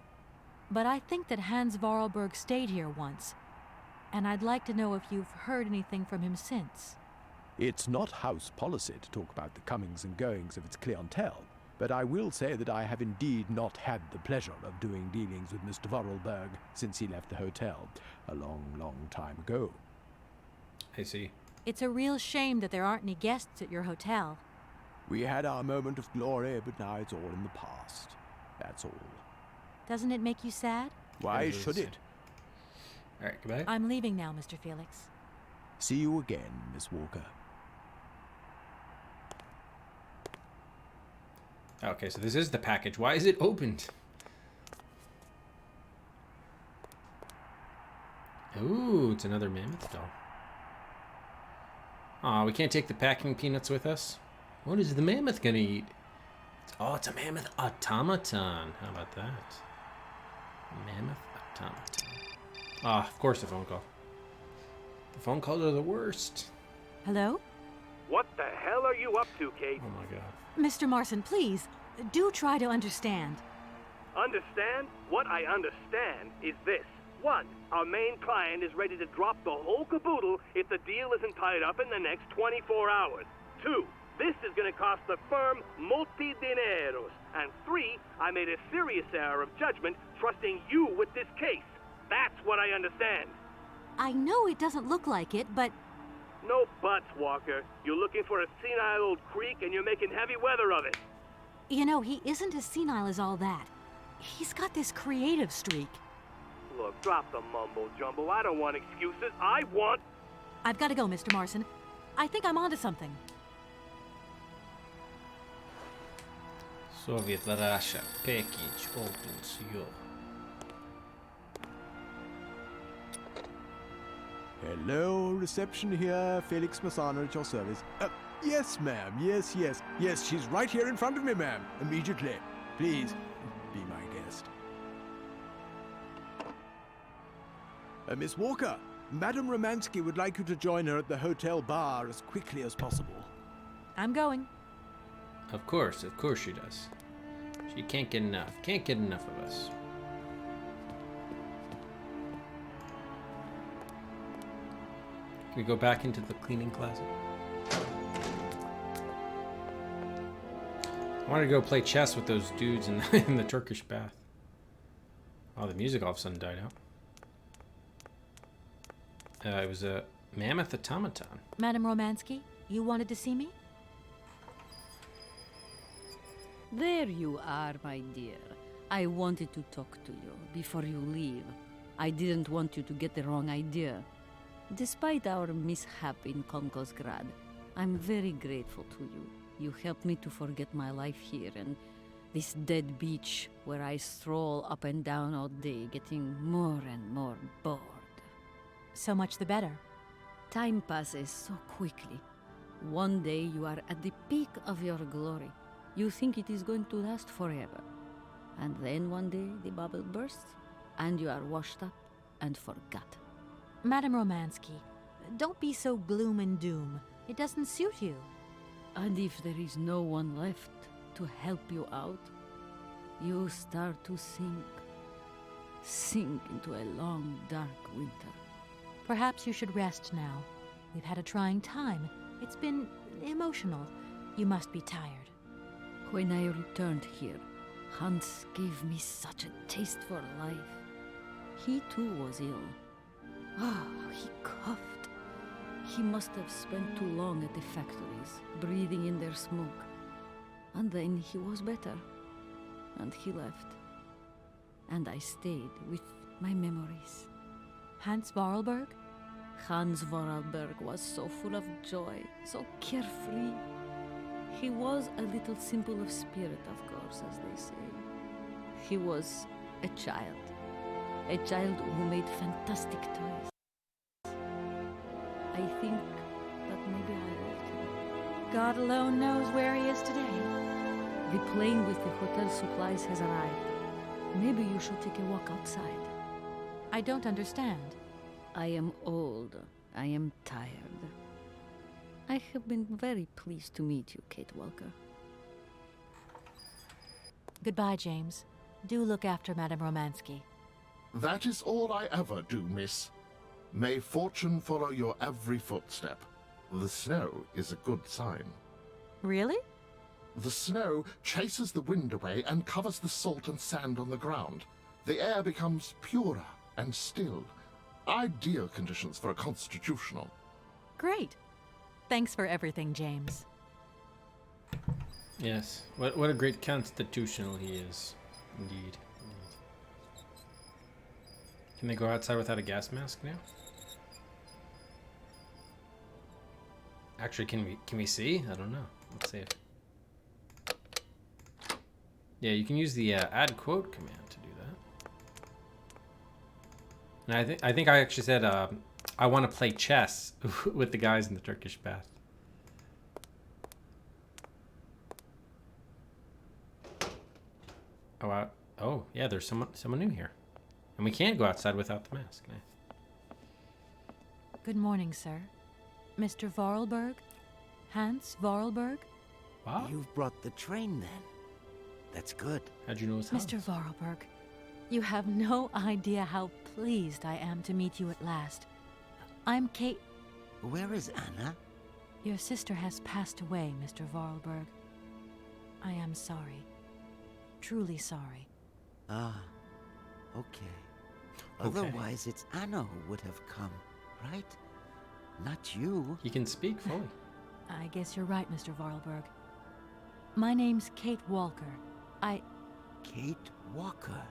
but I think that Hans Vorarlberg stayed here once, and I'd like to know if you've heard anything from him since. It's not house policy to talk about the comings and goings of its clientele, but I will say that I have indeed not had the pleasure of doing dealings with Mr. Vorarlberg since he left the hotel a long, long time ago. I see. It's a real shame that there aren't any guests at your hotel. We had our moment of glory, but now it's all in the past. That's all. Doesn't it make you sad? Why should it? All right, goodbye. I'm leaving now, Mr. Felix. See you again, Miss Walker. Okay, so this is the package. Why is it opened? Ooh, it's another mammoth doll. Aw, we can't take the packing peanuts with us. What is the mammoth gonna eat? It's a mammoth automaton. How about that? Mammoth automaton. Ah, of course, the phone call. The phone calls are the worst. Hello? What the hell are you up to, Kate? Oh my god. Mr. Marson, please, do try to understand. Understand? What I understand is this. 1. Our main client is ready to drop the whole caboodle if the deal isn't tied up in the next 24 hours. 2. This is going to cost the firm multi-dineros. And 3. I made a serious error of judgment trusting you with this case. That's what I understand. I know it doesn't look like it, but... No buts, Walker. You're looking for a senile old creek and you're making heavy weather of it. You know, he isn't as senile as all that. He's got this creative streak. Look, drop the mumbo-jumbo. I don't want excuses. I want... I've got to go, Mr. Marson. I think I'm onto something. Soviet Russia package opens you. Hello, reception here. Felix Massana at your service. Yes, ma'am. Yes. Yes, she's right here in front of me, ma'am. Immediately. Please, be my guest. Miss Walker, Madame Romansky would like you to join her at the hotel bar as quickly as possible. I'm going. Of course she does. She can't get enough of us. Can we go back into the cleaning closet? I wanted to go play chess with those dudes in the, in the Turkish bath. Oh, the music all of a sudden died out. It was a mammoth automaton. Madame Romansky, you wanted to see me? There you are, my dear. I wanted to talk to you before you leave. I didn't want you to get the wrong idea. Despite our mishap in Komkosgrad, I'm very grateful to you. You helped me to forget my life here and this dead beach where I stroll up and down all day, getting more and more bored. So much the better. Time passes so quickly. One day you are at the peak of your glory. You think it is going to last forever. And then one day the bubble bursts, and you are washed up and forgot. Madame Romansky, don't be so gloom and doom. It doesn't suit you. And if there is no one left to help you out, you start to sink into a long, dark winter. Perhaps you should rest now. We've had a trying time. It's been emotional. You must be tired. When I returned here, Hans gave me such a taste for life. He too was ill. He coughed. He must have spent too long at the factories, breathing in their smoke. And then he was better. And he left. And I stayed with my memories. Hans Vorarlberg? Hans Vorarlberg was so full of joy, so carefree. He was a little simple of spirit, of course, as they say. He was a child who made fantastic toys. I think that maybe I loved him. God alone knows where he is today. The plane with the hotel supplies has arrived. Maybe you should take a walk outside. I don't understand. I am old. I am tired. I have been very pleased to meet you, Kate Walker. Goodbye, James. Do look after Madame Romansky. That is all I ever do, miss. May fortune follow your every footstep. The snow is a good sign. Really? The snow chases the wind away and covers the salt and sand on the ground. The air becomes purer and still. Ideal conditions for a constitutional. Great. Thanks for everything, James. Yes. What a great constitutional he is. Indeed. Can they go outside without a gas mask now? Actually, can we see? I don't know. Let's see if... Yeah, you can use the add quote command to do that. And I think I actually said I want to play chess with the guys in the Turkish bath. Oh, oh yeah, there's someone new here, and we can't go outside without the mask. Nice. Good morning, sir. Mr. Vorarlberg? Hans Vorarlberg? Wow. You've brought the train then. That's good. How'd you know it's Hans? Mr. Vorarlberg, you have no idea how pleased I am to meet you at last. I'm Kate... Where is Anna? Your sister has passed away, Mr. Vorarlberg. I am sorry. Truly sorry. Ah, okay. Otherwise, it's Anna who would have come, right? Not you. He can speak fully. I guess you're right, Mr. Vorarlberg. My name's Kate Walker. Kate Walker.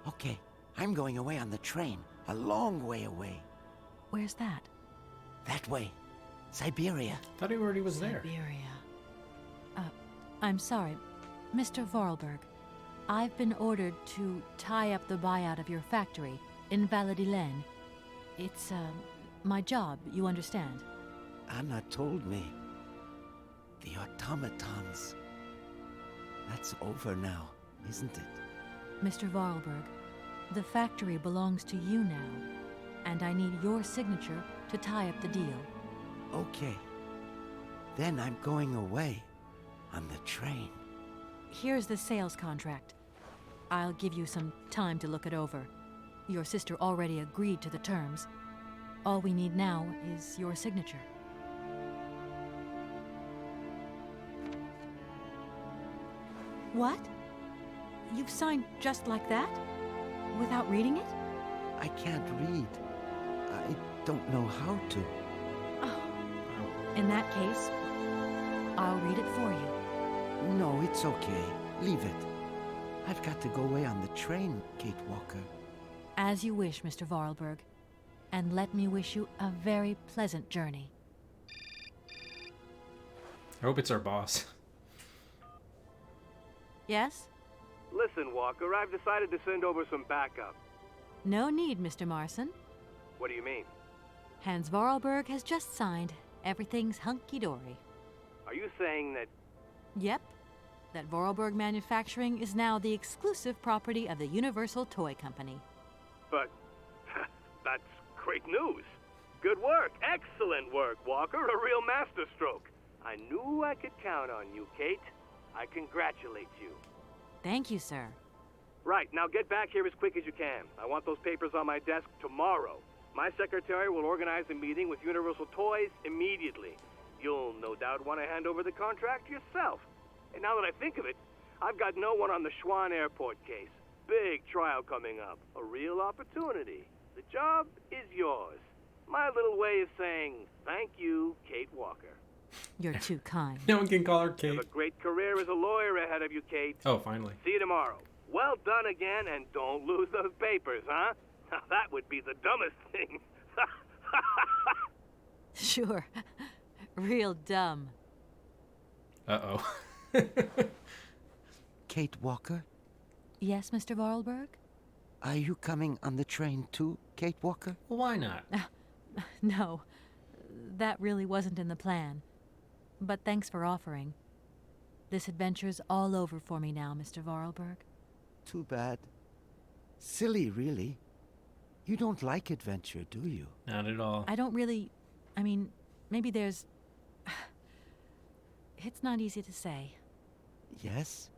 Okay, I'm going away on the train. A long way away. Where's that? That way. Syberia. Thought he already was there. Syberia. I'm sorry. Mr. Vorarlberg, I've been ordered to tie up the buyout of your factory in Valadilen. It's, my job, you understand. Anna told me. The automatons. That's over now, isn't it? Mr. Vorarlberg, the factory belongs to you now, and I need your signature to tie up the deal. Okay. Then I'm going away on the train. Here's the sales contract. I'll give you some time to look it over. Your sister already agreed to the terms. All we need now is your signature. What? You've signed just like that? Without reading it? I can't read. I don't know how to. Oh. In that case, I'll read it for you. No, it's okay. Leave it. I've got to go away on the train, Kate Walker. As you wish, Mr. Vorarlberg. And let me wish you a very pleasant journey. I hope it's our boss. Yes? Listen, Walker, I've decided to send over some backup. No need, Mr. Marson. What do you mean? Hans Vorarlberg has just signed. Everything's hunky-dory. Are you saying that... Yep. That Vorarlberg Manufacturing is now the exclusive property of the Universal Toy Company. But... that's great news. Good work. Excellent work, Walker. A real masterstroke. I knew I could count on you, Kate. I congratulate you. Thank you, sir. Right, now get back here as quick as you can. I want those papers on my desk tomorrow. My secretary will organize a meeting with Universal Toys immediately. You'll no doubt want to hand over the contract yourself. And now that I think of it, I've got no one on the Schwann Airport case. Big trial coming up. A real opportunity. The job is yours. My little way of saying thank you, Kate Walker. You're too kind. No one can call her Kate. You have a great career as a lawyer ahead of you, Kate. Oh, finally. See you tomorrow. Well done again, and don't lose those papers, huh? Now, that would be the dumbest thing. Sure. Real dumb. Uh-oh. Kate Walker? Yes, Mr. Vorarlberg? Are you coming on the train too, Kate Walker? Well, why not? No. That really wasn't in the plan. But thanks for offering. This adventure's all over for me now, Mr. Vorarlberg. Too bad. Silly, really. You don't like adventure, do you? Not at all. I don't really... I mean, maybe there's... It's not easy to say. Yes?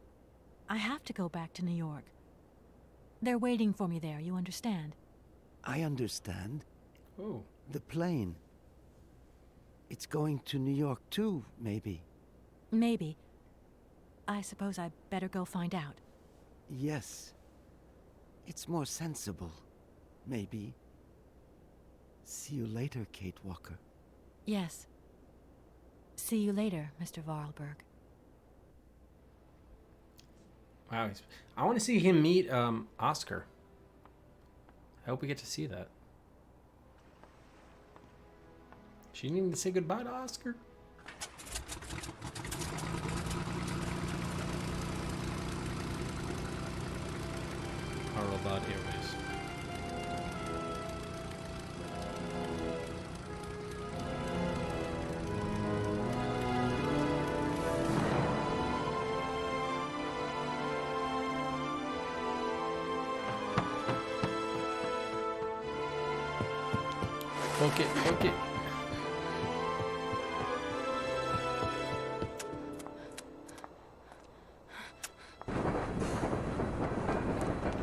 I have to go back to New York. They're waiting for me there, you understand? I understand. Oh. The plane. It's going to New York too, maybe. Maybe. I suppose I better go find out. Yes. It's more sensible. Maybe. See you later, Kate Walker. Yes. See you later, Mr. Vorarlberg. Wow. I want to see him meet Oscar. I hope we get to see that. She needing to say goodbye to Oscar? Our Robot Airways. Okay.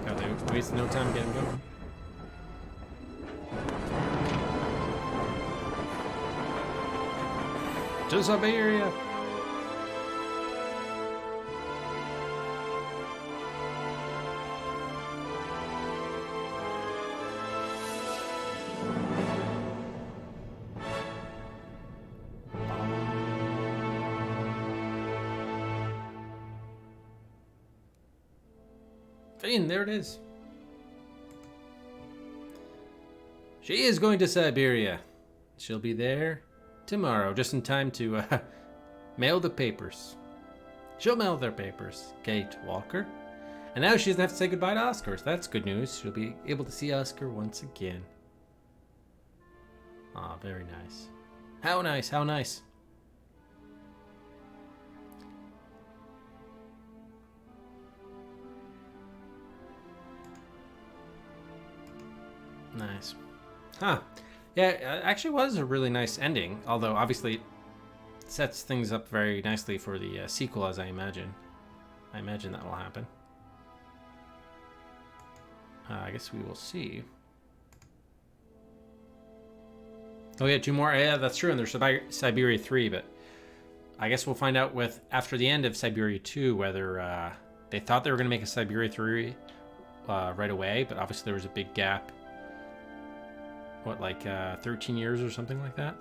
God, they wasted no time getting going. To Syberia! And there it is. She is going to Syberia. She'll be there tomorrow, just in time to mail the papers. She'll mail their papers, Kate Walker. And now she doesn't have to say goodbye to Oscar, so that's good news. She'll be able to see Oscar once again. Ah, very nice. How nice, how nice. Nice. Huh. Yeah, it actually was a really nice ending, although obviously it sets things up very nicely for the sequel, as I imagine. I imagine that will happen. I guess we will see. Oh yeah, 2 more. Yeah, that's true, and there's Syberia 3, but I guess we'll find out with after the end of Syberia 2 whether they thought they were going to make a Syberia 3 right away, but obviously there was a big gap. What, like 13 years or something like that?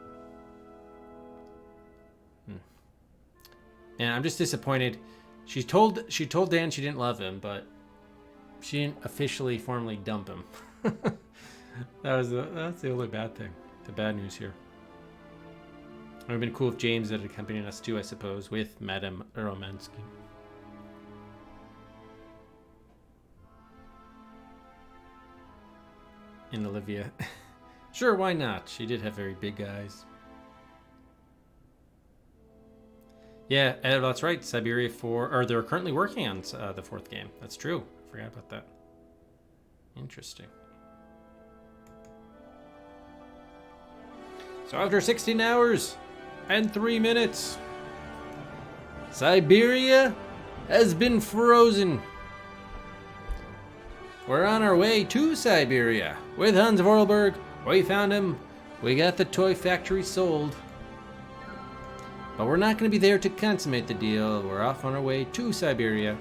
And I'm just disappointed. She told Dan she didn't love him, but she didn't officially, formally dump him. That's the only bad thing. The bad news here. It would have been cool if James had accompanied us too, I suppose, with Madame Romansky. And Olivia. Sure, why not? She did have very big eyes. Yeah, that's right. Syberia 4, or they're currently working on the 4th game. That's true. I forgot about that. Interesting. So after 16 hours and 3 minutes, Syberia has been frozen. We're on our way to Syberia with Hans Vorarlberg. We found him. We got the toy factory sold. But we're not going to be there to consummate the deal. We're off on our way to Syberia.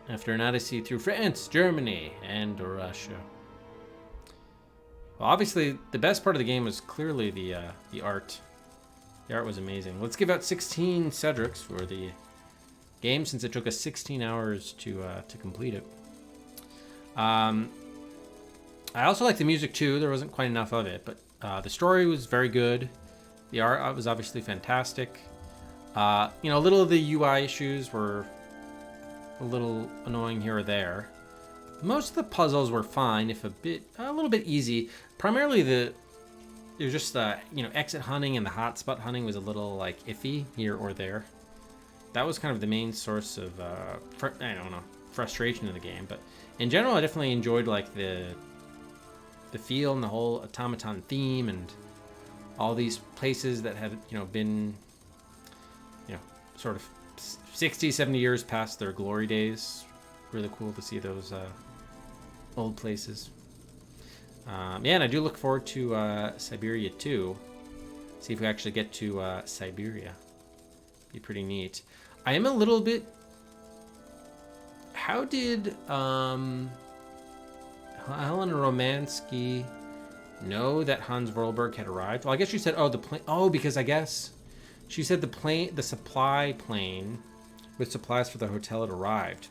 After an odyssey through France, Germany, and Russia. Well, obviously, the best part of the game was clearly the art. The art was amazing. Let's give out 16 Cedrics for the game, since it took us 16 hours to complete it. I also like the music too. There wasn't quite enough of it, but the story was very good. The art was obviously fantastic. You know, a little of the UI issues were a little annoying here or there. Most of the puzzles were fine, if a little bit easy. Primarily it was just you know, exit hunting and the hotspot hunting was a little like iffy here or there. That was kind of the main source of I don't know, frustration in the game. But in general, I definitely enjoyed like the feel and the whole automaton theme and all these places that had, you know, been, you know, sort of 60, 70 years past their glory days. Really cool to see those old places. Yeah, and I do look forward to Syberia 2. See if we actually get to Syberia. Be pretty neat. I am a little bit... How did Helena Romansky know that Hans Vorarlberg had arrived? Well, I guess she said, oh, the plane. Oh, because I guess she said the supply plane with supplies for the hotel had arrived.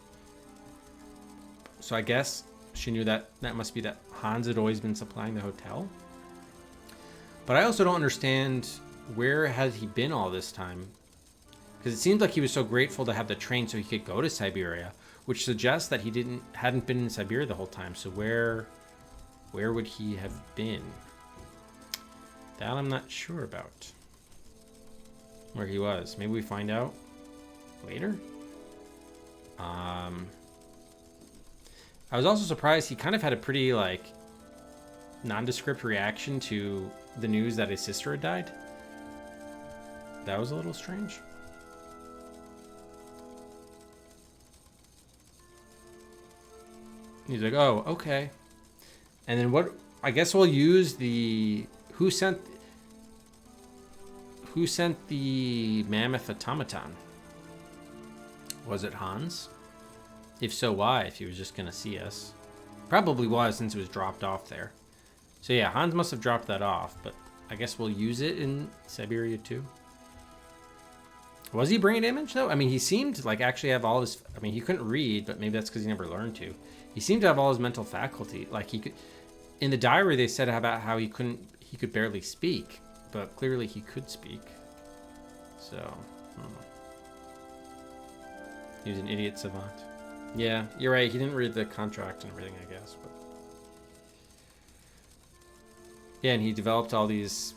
So I guess she knew that must be that Hans had always been supplying the hotel. But I also don't understand, where has he been all this time? Because it seems like he was so grateful to have the train so he could go to Syberia, which suggests that he hadn't been in Syberia the whole time. So where would he have been? That I'm not sure about. Where he was. Maybe we find out later? I was also surprised he kind of had a pretty, like, nondescript reaction to the news that his sister had died. That was a little strange. He's like, oh, okay. And then what? I guess we'll use the who sent the mammoth automaton? Was it Hans? If so, why? If he was just gonna see us, probably was, since it was dropped off there. So yeah, Hans must have dropped that off. But I guess we'll use it in Syberia 2. Was he bringing image though? I mean, he seemed like actually have all his. I mean, he couldn't read, but maybe that's because he never learned to. He seemed to have all his mental faculty. Like he could. In the diary, they said about how he could barely speak, but clearly he could speak. So, I don't know. He was an idiot savant. Yeah, you're right. He didn't read the contract and everything, I guess. But yeah, and he developed all these,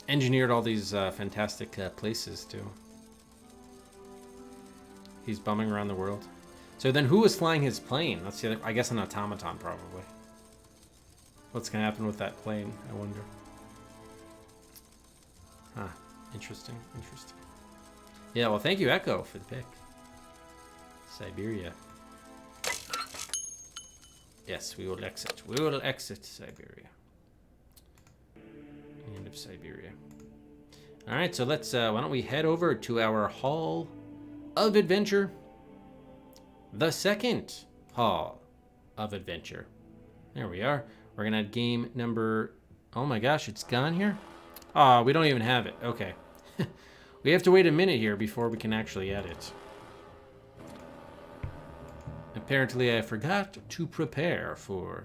engineered all these fantastic places too. He's bumming around the world. So then, who was flying his plane? Let's see. I guess an automaton, probably. What's gonna happen with that plane? I wonder. Huh. Interesting. Interesting. Yeah. Well, thank you, Echo, for the pick. Syberia. Yes, we will exit. We will exit Syberia. End of Syberia. All right, so let's. Why don't we head over to our Hall of Adventure? The second Hall of Adventure. There we are. We're gonna add game number. Oh my gosh, it's gone here. Oh, we don't even have it. Okay. We have to wait a minute here before we can actually add it. Apparently, I forgot to prepare for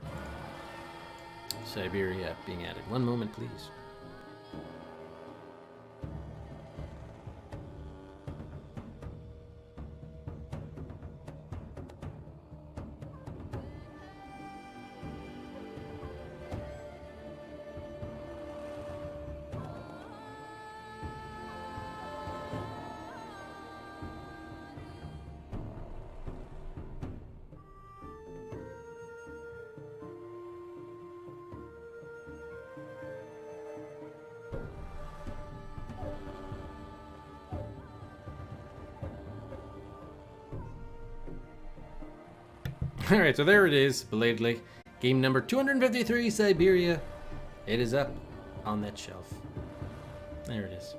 Syberia being added. One moment, please. Alright, so there it is, belatedly. Game number 253, Syberia. It is up on that shelf. There it is.